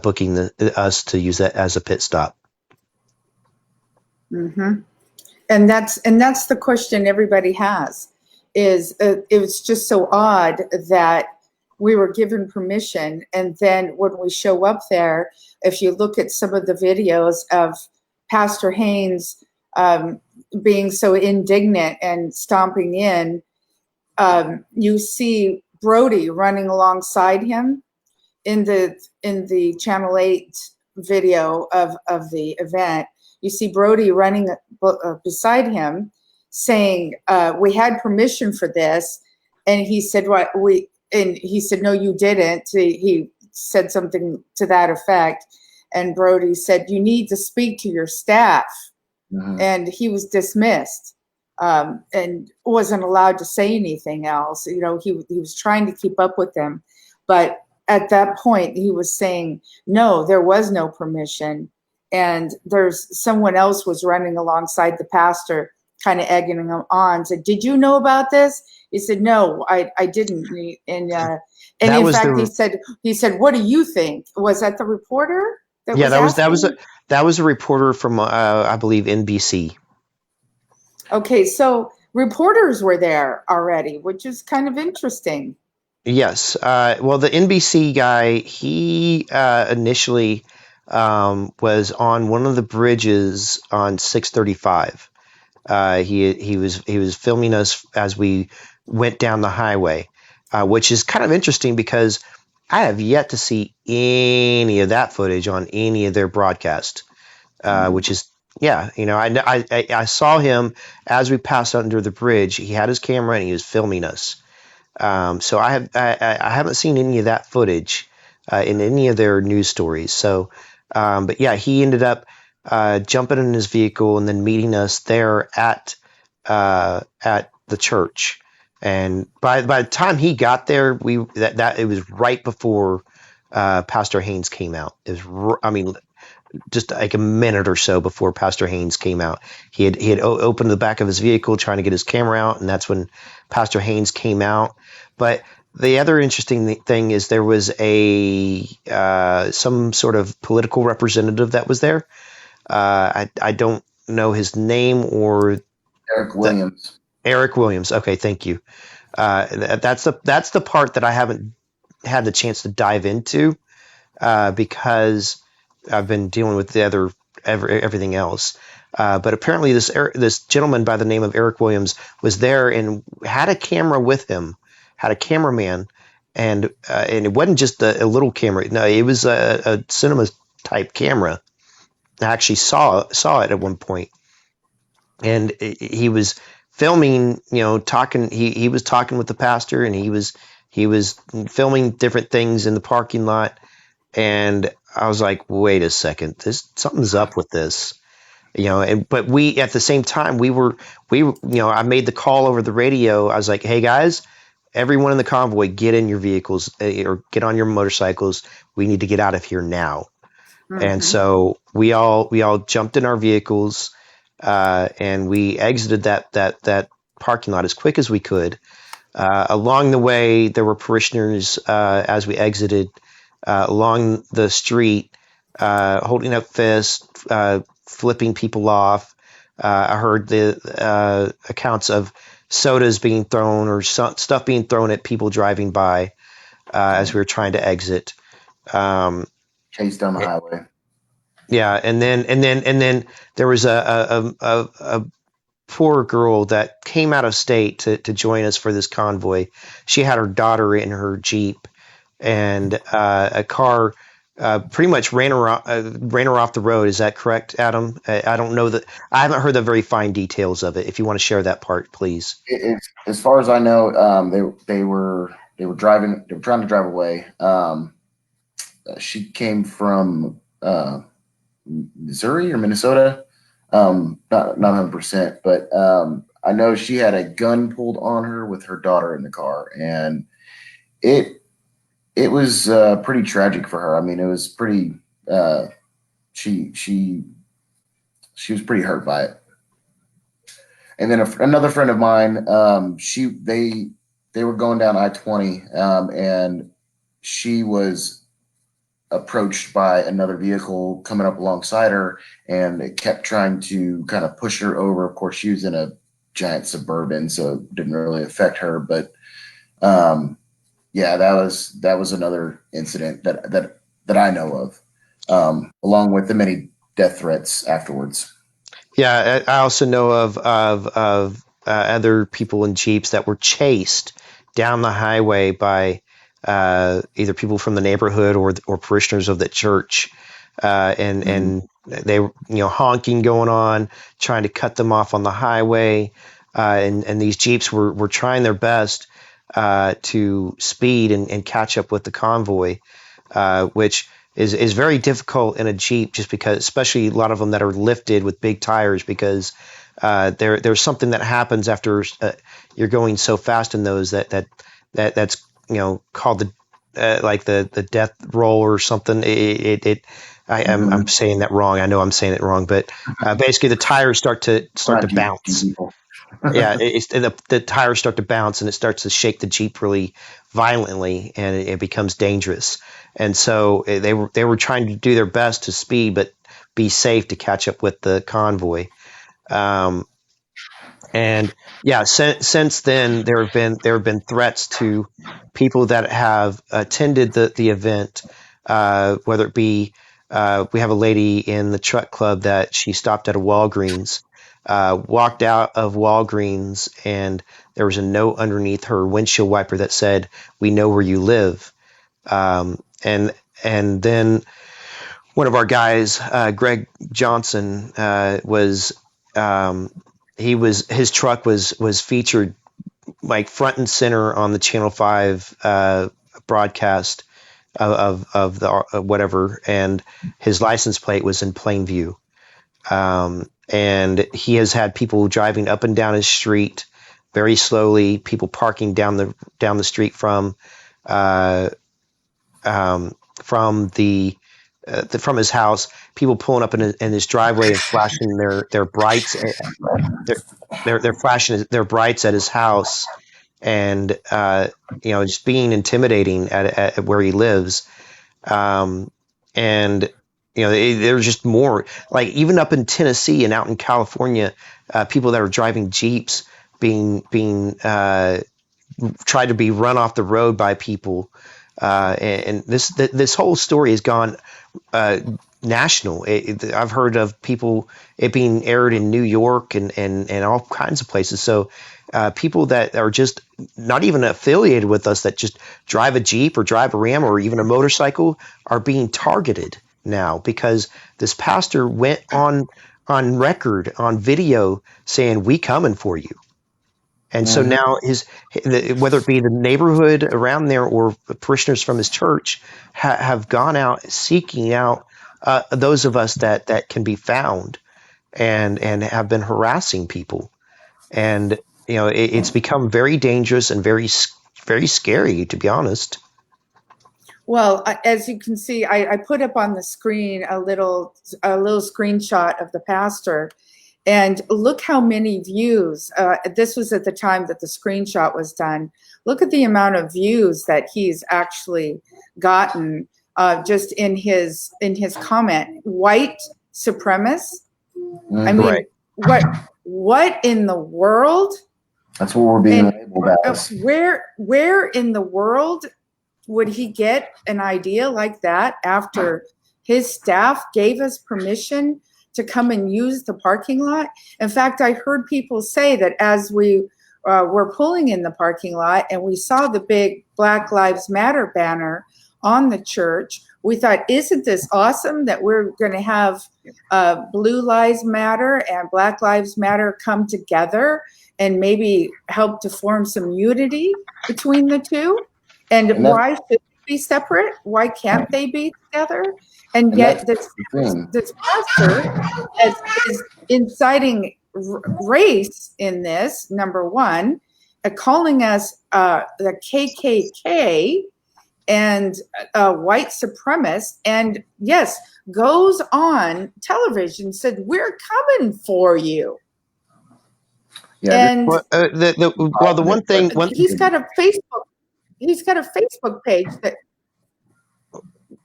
booking us to use that as a pit stop. Mm-hmm. And that's the question everybody has, is it was just so odd that we were given permission, and then when we show up there, if you look at some of the videos of Pastor Haynes being so indignant and stomping in, you see Brody running alongside him in the Channel 8 video of the event. You see Brody running beside him, saying, "We had permission for this," and he said, And he said, "No, you didn't." He said something to that effect, and Brody said, "You need to speak to your staff," and he was dismissed and wasn't allowed to say anything else. He was trying to keep up with them, but at that point, he was saying, "No, there was no permission." And someone else was running alongside the pastor, kind of egging him on. Said, "Did you know about this?" He said, "No, I didn't." And in fact, he said, "What do you think?" Was that the reporter? That was a reporter from I believe NBC. Okay, so reporters were there already, which is kind of interesting. Yes. Well, the NBC guy, he initially was on one of the bridges on 635. He was filming us as we went down the highway, which is kind of interesting because I have yet to see any of that footage on any of their broadcasts, which is, I saw him as we passed under the bridge. He had his camera and he was filming us. So I haven't seen any of that footage in any of their news stories. So, but yeah, he ended up jumping in his vehicle and then meeting us there at the church. And by the time he got there, it was right before Pastor Haynes came out. It was, just like a minute or so before Pastor Haynes came out. He had opened the back of his vehicle trying to get his camera out, and that's when Pastor Haynes came out. But the other interesting thing is there was some sort of political representative that was there. I don't know his name or Eric Williams. Eric Williams. Okay, thank you. That's the part that I haven't had the chance to dive into because I've been dealing with everything else. But apparently this gentleman by the name of Eric Williams was there and had a camera with him, had a cameraman, and it wasn't just a little camera. No, it was a cinema type camera. I actually saw it at one point, and he was filming, talking. He was talking with the pastor, and he was filming different things in the parking lot. And I was like, wait a second, something's up with this, but we, at the same time, I made the call over the radio. I was like, hey guys, everyone in the convoy, get in your vehicles or get on your motorcycles. We need to get out of here now. And so we all jumped in our vehicles, and we exited that parking lot as quick as we could. Along the way, there were parishioners as we exited along the street, holding up fists, flipping people off. I heard the accounts of sodas being thrown or stuff being thrown at people driving by as we were trying to exit. Chased down the highway. Yeah, and then there was a poor girl that came out of state to join us for this convoy. She had her daughter in her Jeep, and a car pretty much ran her off the road. Is that correct, Adam? I don't know that. I haven't heard the very fine details of it. If you want to share that part, please. As far as I know, they were driving. They were trying to drive away. She came from Missouri or Minnesota. Not 100%, but I know she had a gun pulled on her with her daughter in the car, and it was pretty tragic for her. I mean, it was pretty. She was pretty hurt by it. And then another friend of mine, they were going down I-20, and she was approached by another vehicle coming up alongside her, and it kept trying to kind of push her over. Of course, she was in a giant Suburban, so it didn't really affect her. But yeah, that was another incident that I know of, along with the many death threats afterwards. Yeah, I also know of other people in Jeeps that were chased down the highway by either people from the neighborhood or parishioners of the church, and they were honking going on, trying to cut them off on the highway, and these Jeeps were trying their best to speed and catch up with the convoy, which is very difficult in a Jeep, just because, especially a lot of them that are lifted with big tires, because there's something that happens after you're going so fast in those that's called the death roll or something. I'm saying that wrong. I know I'm saying it wrong, but basically the tires start to bounce. Yeah, the tires start to bounce, and it starts to shake the Jeep really violently, and it becomes dangerous. And so they were trying to do their best to speed, but be safe to catch up with the convoy. And yeah, since then there have been threats to people that have attended the event, whether it be we have a lady in the truck club that she stopped at a Walgreens, walked out of Walgreens, and there was a note underneath her windshield wiper that said, "We know where you live." And then one of our guys, Greg Johnson, his truck was featured like front and center on the Channel 5 broadcast of the whatever, and his license plate was in plain view. And he has had people driving up and down his street very slowly, people parking down the street from his house, people pulling up in his driveway and flashing their brights. They're flashing their brights at his house, and just being intimidating at where he lives. And there's just more, like even up in Tennessee and out in California, people that are driving Jeeps being tried to be run off the road by people. And this whole story has gone national. I've heard of it being aired in New York and all kinds of places. So people that are just not even affiliated with us, that just drive a Jeep or drive a Ram or even a motorcycle, are being targeted now because this pastor went on record, on video, saying, "We coming for you." And so now whether it be the neighborhood around there or parishioners from his church have gone out seeking out those of us that can be found, and have been harassing people. And it's become very dangerous and very very scary, to be honest. Well, as you can see, I put up on the screen a little screenshot of the pastor, and look how many views. This was at the time that the screenshot was done. Look at the amount of views that he's actually gotten just in his comment. White supremacist. I mean, Right. what in the world? That's what we're being labeled as. Where in the world would he get an idea like that after his staff gave us permission to come and use the parking lot? In fact, I heard people say that as we were pulling in the parking lot and we saw the big Black Lives Matter banner on the church, we thought, isn't this awesome that we're going to have Blue Lives Matter and Black Lives Matter come together and maybe help to form some unity between the two? And why should they be separate? Why can't they be together? And yet this pastor is inciting race in this, number one, calling us the KKK and white supremacists, and yes, goes on television, said, we're coming for you. Yeah, and the one thing, he's got a Facebook page that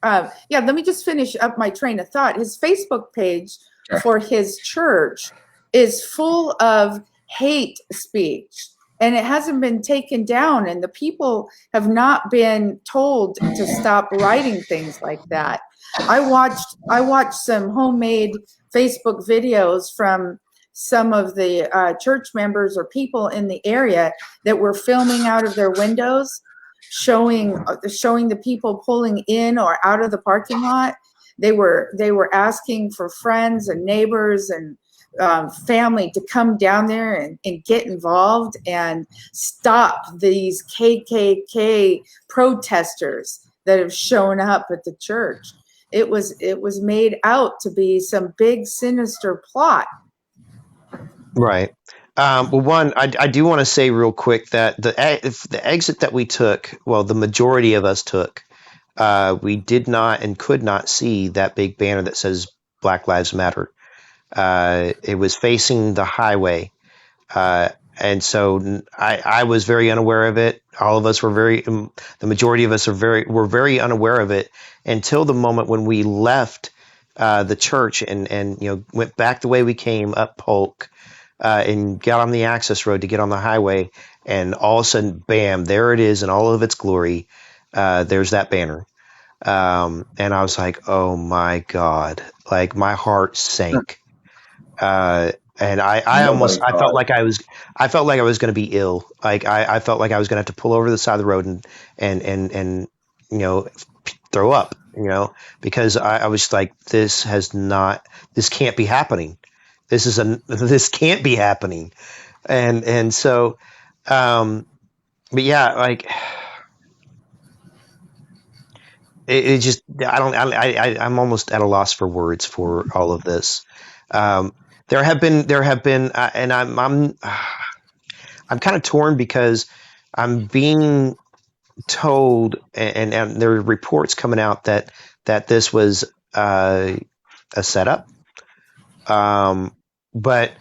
let me just finish up my train of thought. His Facebook page for his church is full of hate speech, and it hasn't been taken down, and the people have not been told to stop writing things like that. I watched some homemade Facebook videos from some of the church members or people in the area that were filming out of their windows, showing the people pulling in or out of the parking lot. They were asking for friends and neighbors and family to come down there and get involved and stop these KKK protesters that have shown up at the church. It was made out to be some big sinister plot. Right. Well, one, I do want to say real quick that the exit that we took, well, the majority of us took, we did not and could not see that big banner that says Black Lives Matter. It was facing the highway. And so I was very unaware of it. All of us were the majority of us were very unaware of it until the moment when we left the church and went back the way we came up Polk and got on the access road to get on the highway, and all of a sudden, bam, there it is in all of its glory. There's that banner. And I was like, oh my God, like my heart sank. And I felt like I was going to be ill. Like I felt like I was going to have to pull over to the side of the road and throw up, because I was like, this can't be happening. This can't be happening. And so, but yeah, like it just, I'm almost at a loss for words for all of this. There have been, and I'm kind of torn because I'm being told, and there are reports coming out that this was a setup. But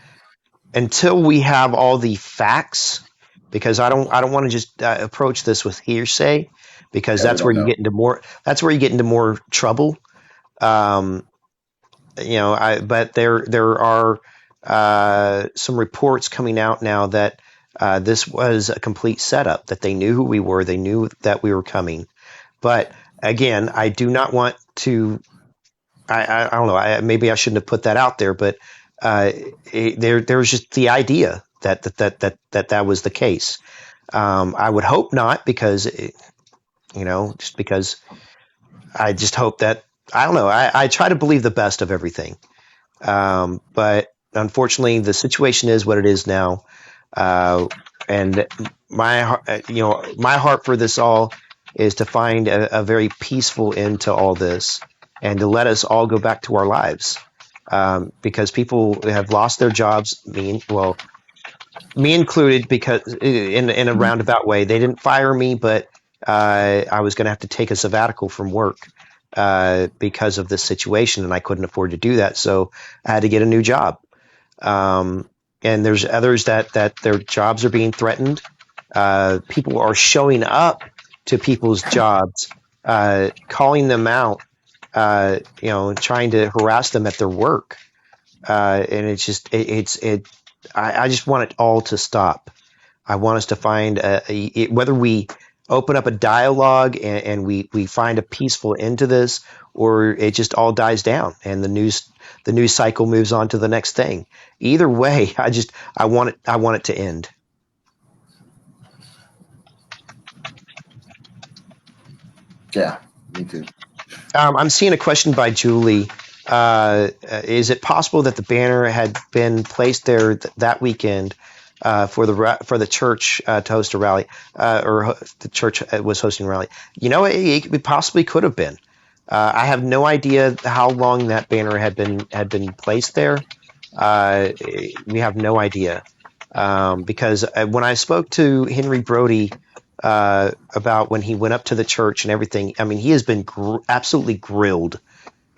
until we have all the facts, because I don't want to just approach this with hearsay, because that's where you get into more trouble. But there are some reports coming out now that this was a complete setup, that they knew who we were, they knew that we were coming. But again, I do not want to. I don't know. Maybe I shouldn't have put that out there, but there was just the idea that was the case. I would hope not, because just because I just hope that, I don't know. I try to believe the best of everything, but unfortunately, the situation is what it is now, and my heart for this all is to find a very peaceful end to all this, and to let us all go back to our lives, because people have lost their jobs. me included, because in a roundabout way, they didn't fire me, but I was going to have to take a sabbatical from work because of this situation, and I couldn't afford to do that, so I had to get a new job. And there's others that their jobs are being threatened. People are showing up to people's jobs, calling them out, trying to harass them at their work. And it's just, I just want it all to stop. I want us to find whether we open up a dialogue and we find a peaceful end to this, or it just all dies down and the news cycle moves on to the next thing. Either way, I want it to end. Yeah, me too. I'm seeing a question by Julie. Is it possible that the banner had been placed there that weekend for the church to host a rally, or the church was hosting a rally? It possibly could have been. I have no idea how long that banner had been placed there. We have no idea, because when I spoke to Henry Brody about when he went up to the church and everything, I mean, he has been absolutely grilled.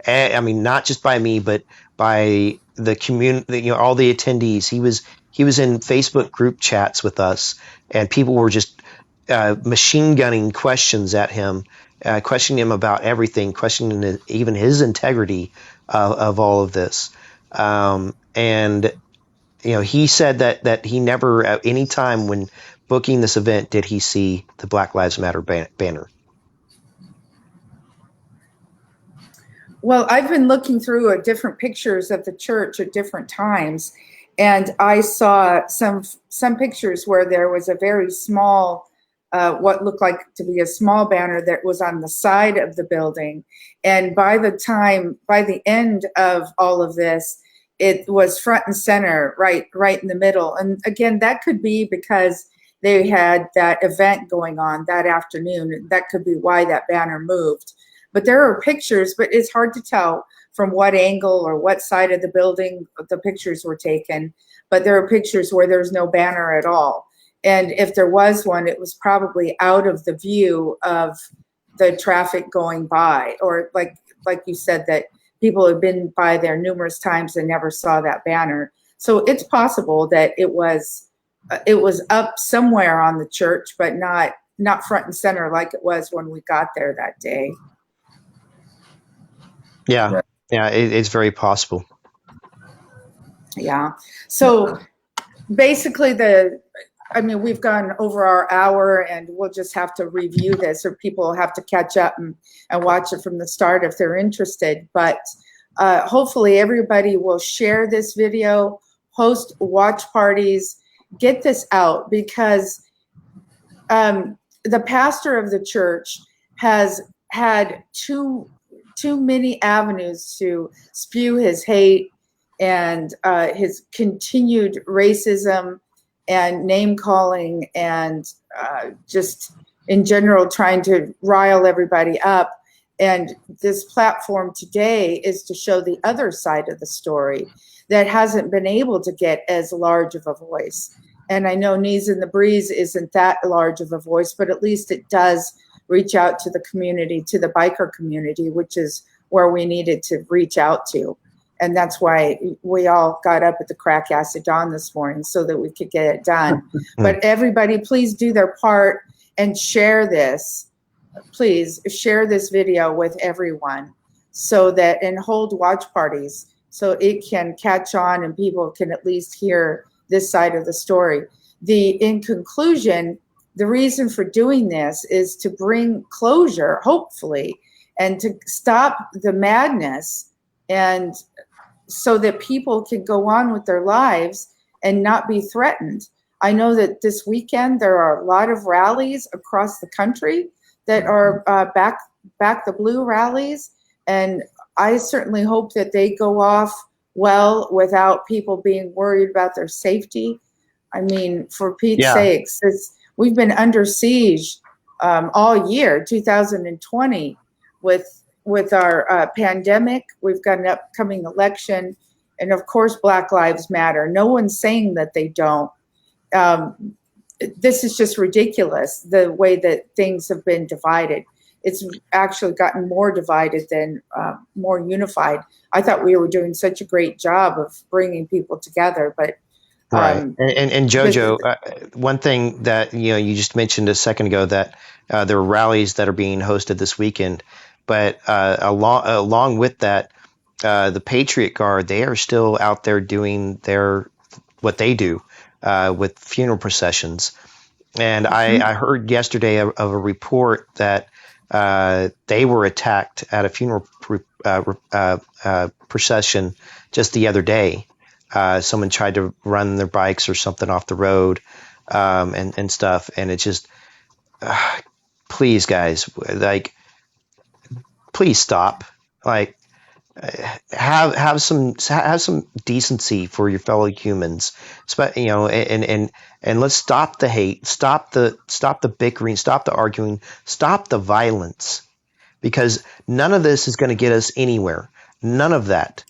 I mean, not just by me, but by the community, all the attendees. He was in Facebook group chats with us, and people were just machine gunning questions at him, questioning him about everything, questioning even his integrity of all of this. And he said that he never, at any time when booking this event, did he see the Black Lives Matter banner. Well, I've been looking through different pictures of the church at different times, and I saw some pictures where there was a very small, what looked like to be a small banner that was on the side of the building. And by the end of all of this, it was front and center, right in the middle. And again, that could be because they had that event going on that afternoon. That could be why that banner moved. But there are pictures, but it's hard to tell from what angle or what side of the building the pictures were taken. But there are pictures where there's no banner at all. And if there was one, it was probably out of the view of the traffic going by, or like you said, that people have been by there numerous times and never saw that banner. So it's possible that it was up somewhere on the church, but not front and center like it was when we got there that day. Yeah, Right. yeah, it's very possible. Yeah. So basically we've gone over our hour, and we'll just have to review this, or people have to catch up and watch it from the start if they're interested. But hopefully everybody will share this video, host watch parties, get this out, because the pastor of the church has had too many avenues to spew his hate and his continued racism and name calling, and just in general trying to rile everybody up. And this platform today is to show the other side of the story that hasn't been able to get as large of a voice. And I know Knees in the Breeze isn't that large of a voice, but at least it does reach out to the community, to the biker community, which is where we needed to reach out to. And that's why we all got up at the crack acid dawn this morning, so that we could get it done. But everybody, please do their part and share this. Please share this video with everyone, and hold watch parties so it can catch on and people can at least hear this side of the story. In conclusion, the reason for doing this is to bring closure, hopefully, and to stop the madness, and so that people can go on with their lives and not be threatened. I know that this weekend there are a lot of rallies across the country that are back the blue rallies, and I certainly hope that they go off well without people being worried about their safety. I mean, for Pete's sakes, we've been under siege all year, 2020, with our pandemic. We've got an upcoming election, and of course Black Lives Matter. No one's saying that they don't. this is just ridiculous, the way that things have been divided. It's actually gotten more divided than more unified. I thought we were doing such a great job of bringing people together, but right. And Jojo, one thing that you just mentioned a second ago, that there are rallies that are being hosted this weekend, but along with that, the Patriot Guard, they are still out there doing what they do with funeral processions. And I heard yesterday of a report that they were attacked at a funeral procession just the other day. Someone tried to run their bikes or something off the road and stuff. And it just, please, guys, like, please stop. Like, have some decency for your fellow humans, and let's stop the hate, stop the bickering, stop the arguing, stop the violence, because none of this is going to get us anywhere. None of that.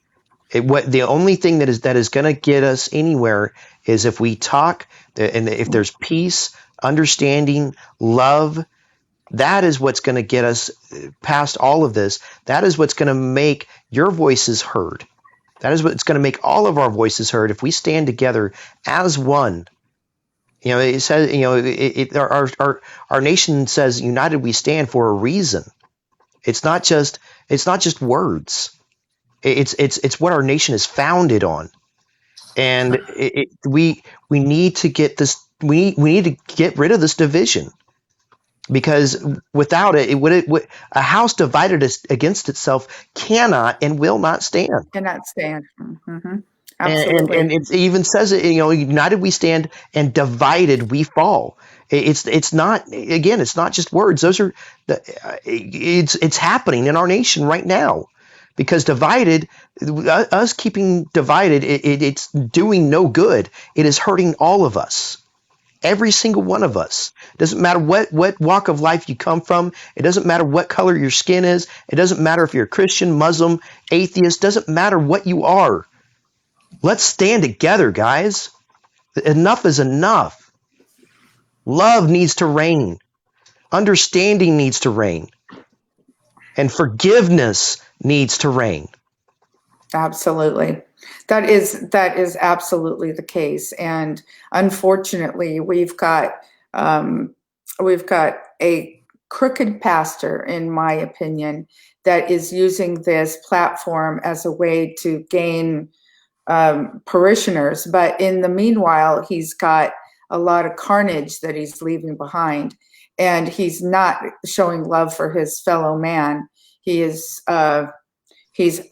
The only thing that is going to get us anywhere is if we talk, and if there's peace, understanding, love. That is what's going to get us past all of this. That is what's going to make your voices heard. That is what's going to make all of our voices heard if we stand together as one. It says, our nation says, "United we stand," for a reason. It's not just words. It's what our nation is founded on, and we need to get this. We need to get rid of this division. Because without it, a house divided against itself cannot and will not stand. Cannot stand. Mm-hmm. Absolutely. And it even says it. United we stand, and divided we fall. It's not, again. It's not just words. Those are it's happening in our nation right now. Because divided, us keeping divided, it's doing no good. It is hurting all of us. Every single one of us. It doesn't matter what walk of life you come from. It doesn't matter what color your skin is. It doesn't matter if you're a Christian, Muslim, atheist. Doesn't matter what you are. Let's stand together, guys. Enough is enough. Love needs to reign. Understanding needs to reign. And forgiveness needs to reign. Absolutely. That is absolutely the case. And unfortunately, we've got a crooked pastor, in my opinion, that is using this platform as a way to gain parishioners. But in the meanwhile, he's got a lot of carnage that he's leaving behind, and he's not showing love for his fellow man. He's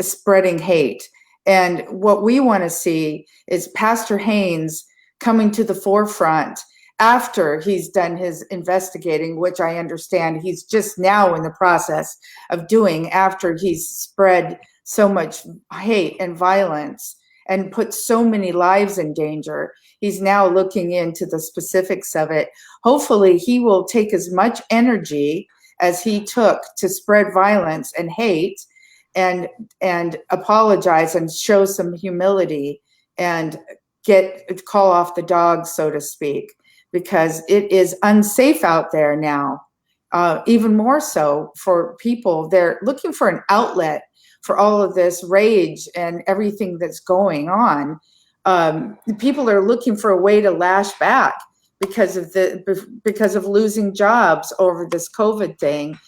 spreading hate. And what we want to see is Pastor Haynes coming to the forefront after he's done his investigating, which I understand he's just now in the process of doing, after he's spread so much hate and violence and put so many lives in danger. He's now looking into the specifics of it. Hopefully he will take as much energy as he took to spread violence and hate and apologize and show some humility and call off the dogs, so to speak, because it is unsafe out there now. Even more so for people. They're looking for an outlet for all of this rage and everything that's going on. People are looking for a way to lash back because of losing jobs over this COVID thing,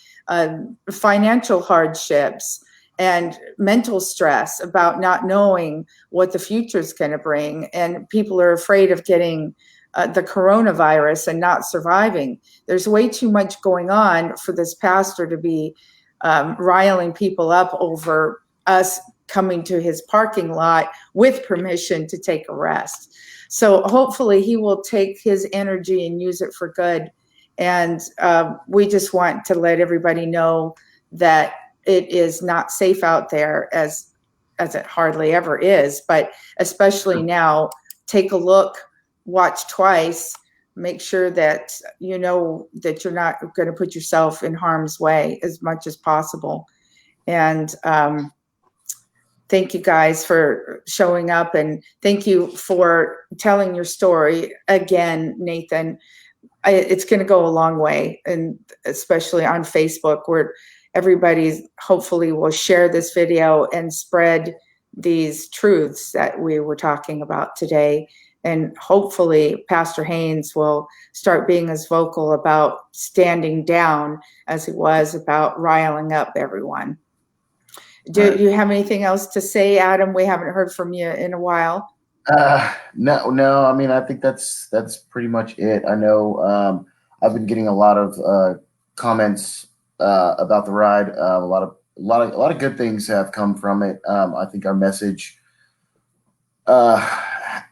financial hardships, and mental stress about not knowing what the future is going to bring. And people are afraid of getting the coronavirus and not surviving. There's way too much going on for this pastor to be riling people up over us coming to his parking lot with permission to take a rest. So hopefully he will take his energy and use it for good. And we just want to let everybody know that it is not safe out there, as it hardly ever is, but especially now. Take a look, watch twice, make sure that you know that you're not going to put yourself in harm's way as much as possible. And thank you guys for showing up, and thank you for telling your story again, Nathan. It's going to go a long way, and especially on Facebook, where everybody hopefully will share this video and spread these truths that we were talking about today. And hopefully Pastor Haynes will start being as vocal about standing down as he was about riling up everyone. Do you have anything else to say, Adam? We haven't heard from you in a while. No. I mean, I think that's pretty much it. I know I've been getting a lot of comments about the ride. A lot of good things have come from it. I think our message,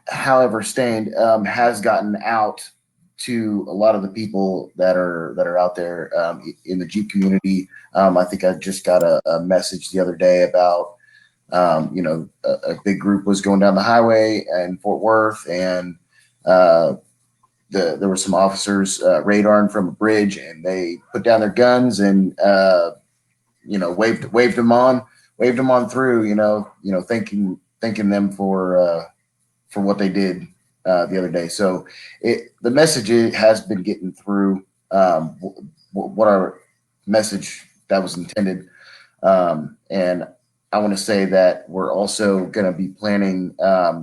however stained, has gotten out to a lot of the people that are out there in the Jeep community. I think I just got a message the other day about a big group was going down the highway in Fort Worth, and there were some officers radaring from a bridge, and they put down their guns and waved them on through. Thanking them for what they did the other day. So the message has been getting through what our message that was intended, and I want to say that we're also going to be planning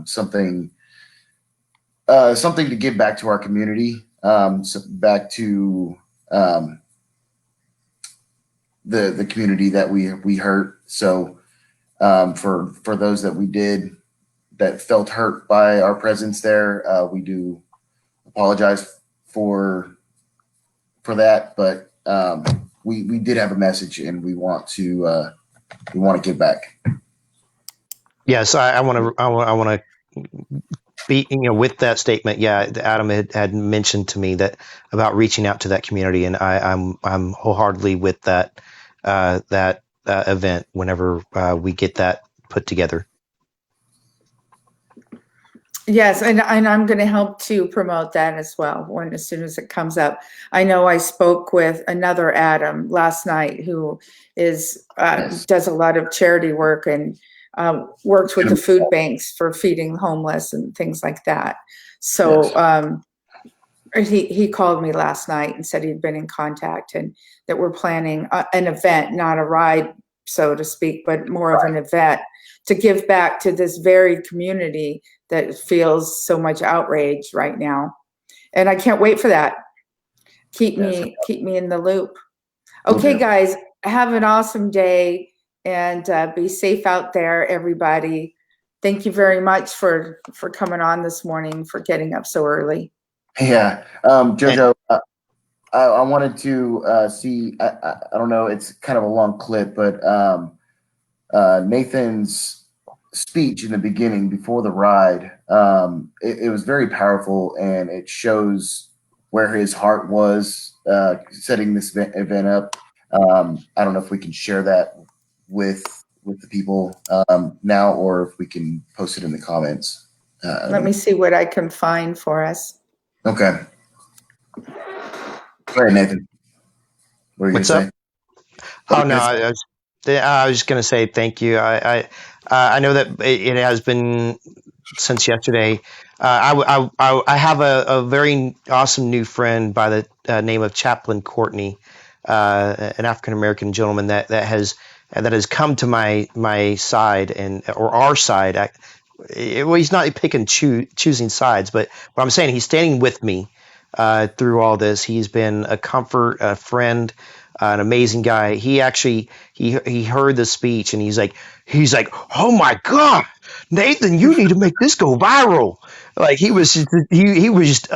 something to give back to our community, back to the community that we hurt. So for those that felt hurt by our presence there, we do apologize for that, but we did have a message, and we want to give back. Yes, I want to be, with that statement. Yeah, Adam had mentioned to me that about reaching out to that community, and I'm wholeheartedly with that event whenever we get that put together. Yes, and I'm going to help to promote that as well as soon as it comes up. I know I spoke with another Adam last night who does a lot of charity work and works with the food banks for feeding homeless and things like that. So he called me last night and said he'd been in contact, and that we're planning an event, not a ride, so to speak, but more of an event to give back to this very community that feels so much outrage right now. And I can't wait for that. Keep me in the loop. Okay, guys, have an awesome day, and be safe out there, everybody. Thank you very much for coming on this morning, for getting up so early. Yeah. Jojo, I wanted to see, I don't know, it's kind of a long clip, but Nathan's speech in the beginning before the ride, it was very powerful, and it shows where his heart was setting this event up. I don't know if we can share that with the people now, or if we can post it in the comments. Let me see what I can find for us. Okay. Go ahead, Nathan. What are you What's gonna up? say? Oh no, I was just going to say thank you. I know that it has been since yesterday. I have a very awesome new friend by the name of Chaplain Courtney, an African American gentleman that has come to my side or our side. Well, he's not picking choosing sides, but what I'm saying, he's standing with me through all this. He's been a comfort, a friend, an amazing guy. He actually he heard the speech, and he's like, oh my God, Nathan, you need to make this go viral. Like he was just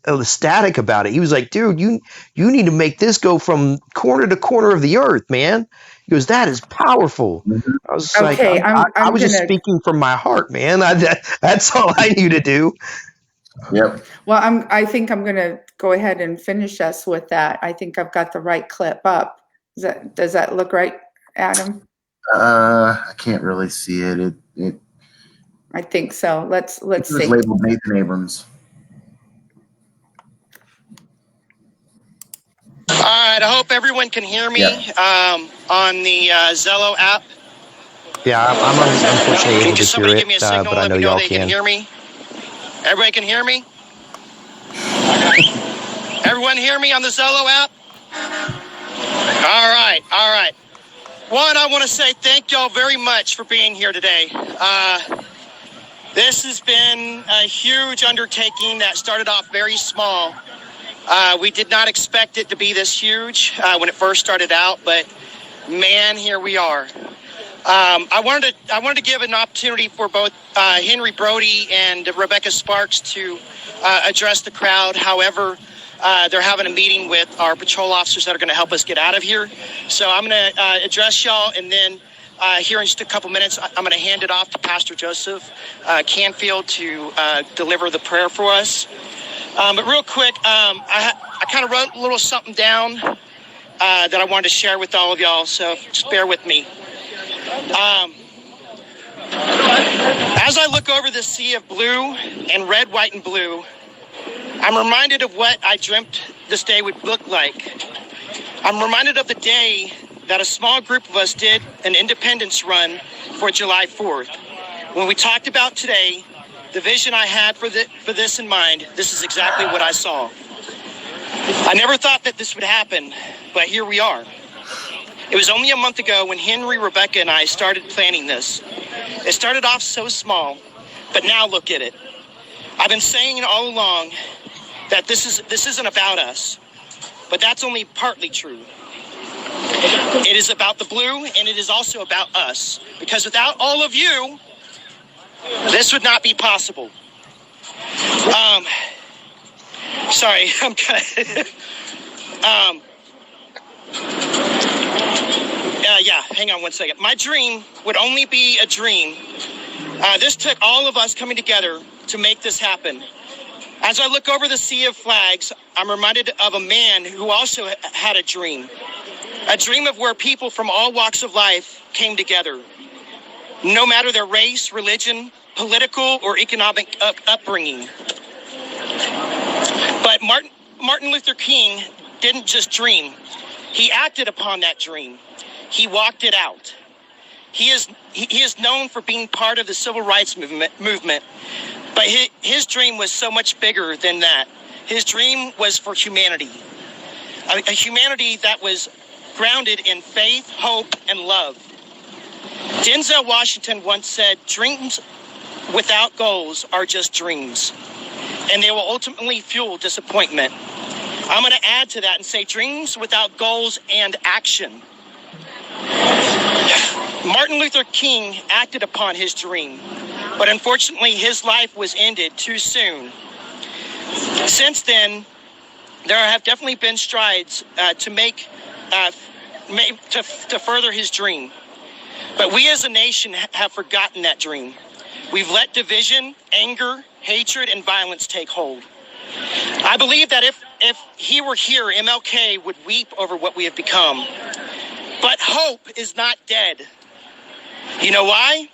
ecstatic about it. He was like, dude, you need to make this go from corner to corner of the earth, man. He goes, that is powerful. I was Okay, I was just speaking from my heart, man. That's all I knew to do. Yep. Well, I think I'm going to go ahead and finish us with that. I think I've got the right clip up. Does that look right, Adam? I can't really see it. I think so. Let's see. It's labeled Nathan Abrams. All right, I hope everyone can hear me on the Zello app. Yeah, I'm unfortunately able to hear somebody give me a it, signal? but I Let know me know y'all they can can. hear me. Everybody can hear me? Everyone hear me on the Zello app? All right, all right. One, I want to say thank y'all very much for being here today. This has been a huge undertaking that started off very small. We did not expect it to be this huge when it first started out, but man, here we are. I wanted to give an opportunity for both Henry Brody and Rebecca Sparks to address the crowd. However, they're having a meeting with our patrol officers that are going to help us get out of here. So I'm going to address y'all, and then here in just a couple minutes, I'm going to hand it off to Pastor Joseph Canfield to deliver the prayer for us. But real quick, I kind of wrote a little something down that I wanted to share with all of y'all, so just bear with me. As I look over the sea of blue and red, white, and blue, I'm reminded of what I dreamt this day would look like. I'm reminded of the day that a small group of us did an independence run for July 4th. When we talked about today, the vision I had for this in mind, this is exactly what I saw. I never thought that this would happen, but here we are. It was only a month ago when Henry, Rebecca, and I started planning this. It started off so small, but now look at it. I've been saying all along that this isn't about us, but that's only partly true. It is about the blue, and it is also about us, because without all of you, this would not be possible. Sorry, I'm kind of... hang on one second. My dream would only be a dream. This took all of us coming together to make this happen. As I look over the sea of flags, I'm reminded of a man who also had a dream of where people from all walks of life came together, no matter their race, religion, political, or economic upbringing. But Martin Luther King didn't just dream. He acted upon that dream. He walked it out. He is known for being part of the civil rights movement, but his dream was so much bigger than that. His dream was for humanity, a humanity that was grounded in faith, hope, and love. Denzel Washington once said, "Dreams without goals are just dreams, and they will ultimately fuel disappointment." I'm going to add to that and say dreams without goals and action. Martin Luther King acted upon his dream, but unfortunately his life was ended too soon. Since then, there have definitely been strides to further his dream. But we as a nation have forgotten that dream. We've let division, anger, hatred, and violence take hold. I believe that if he were here, MLK would weep over what we have become. But hope is not dead. You know why?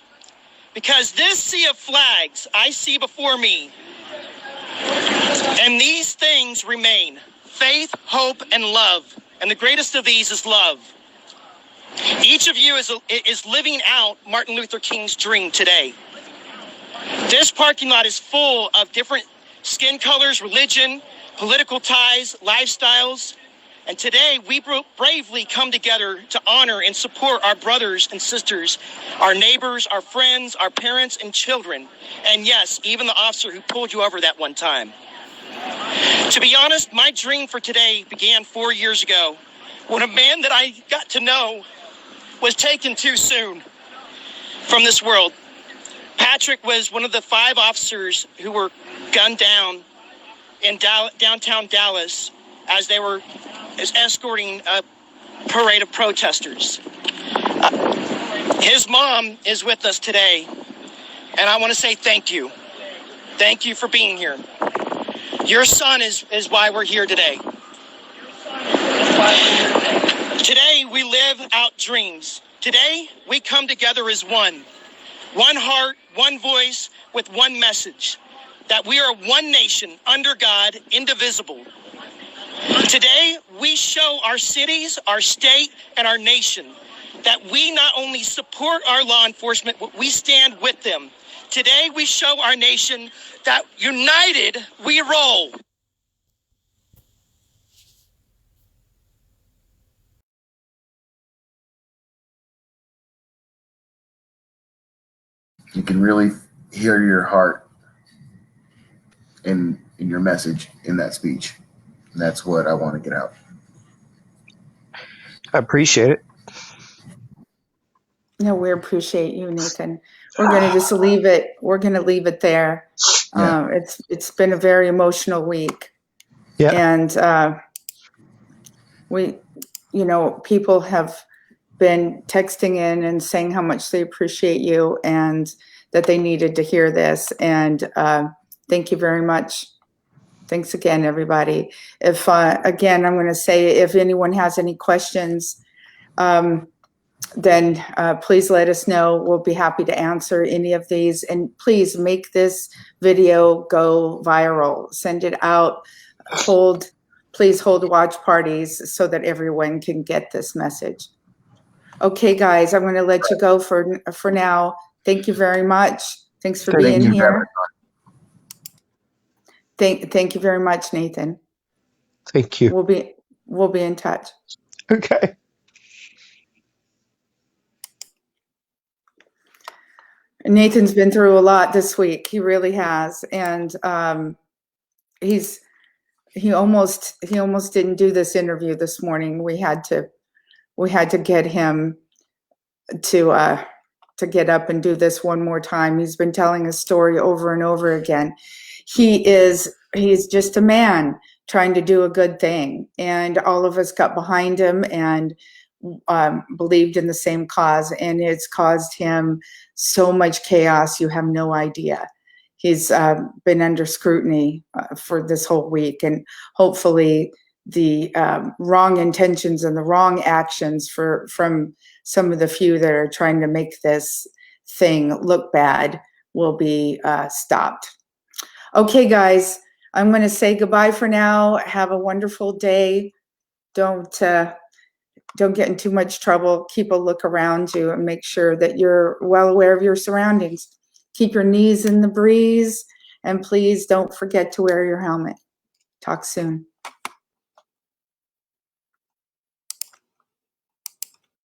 Because this sea of flags I see before me, and these things remain: faith, hope, and love. And the greatest of these is love. Each of you is living out Martin Luther King's dream today. This parking lot is full of different skin colors, religion, political ties, lifestyles. And today we bravely come together to honor and support our brothers and sisters, our neighbors, our friends, our parents and children. And yes, even the officer who pulled you over that one time. To be honest, my dream for today began 4 years ago when a man that I got to know was taken too soon from this world. Patrick was one of the 5 officers who were gunned down in downtown Dallas as they were escorting a parade of protesters. His mom is with us today, and I want to say thank you. Thank you for being here. Your son is why we're here today. Today, we live out dreams. Today, we come together as one. One heart, one voice, with one message. That we are one nation, under God, indivisible. Today, we show our cities, our state, and our nation that we not only support our law enforcement, but we stand with them. Today, we show our nation that united we roll. You can really hear your heart in your message in that speech. And that's what I want to get out. I appreciate it. No, we appreciate you, Nathan. We're going to just leave it. We're going to leave it there. Yeah. It's been a very emotional week. Yeah. And people have been texting in and saying how much they appreciate you and that they needed to hear this. And thank you very much. Thanks again, everybody. If again, I'm going to say, if anyone has any questions, then please let us know. We'll be happy to answer any of these. And please make this video go viral. Send it out. Please hold watch parties so that everyone can get this message. Okay, guys, I'm going to let you go for now. Thank you very much. Thanks for being here. Thank you very much, Nathan. Thank you. We'll be in touch. Okay. Nathan's been through a lot this week. He really has, and he almost didn't do this interview this morning. We had to get him to get up and do this one more time. He's been telling his story over and over again. He's just a man trying to do a good thing, and all of us got behind him and believed in the same cause, and it's caused him so much chaos you have no idea. He's been under scrutiny for this whole week, and hopefully the wrong intentions and the wrong actions from some of the few that are trying to make this thing look bad will be stopped. Okay, guys, I'm going to say goodbye for now. Have a wonderful day. Don't get in too much trouble. Keep a look around you and make sure that you're well aware of your surroundings. Keep your knees in the breeze, and please don't forget to wear your helmet. Talk soon.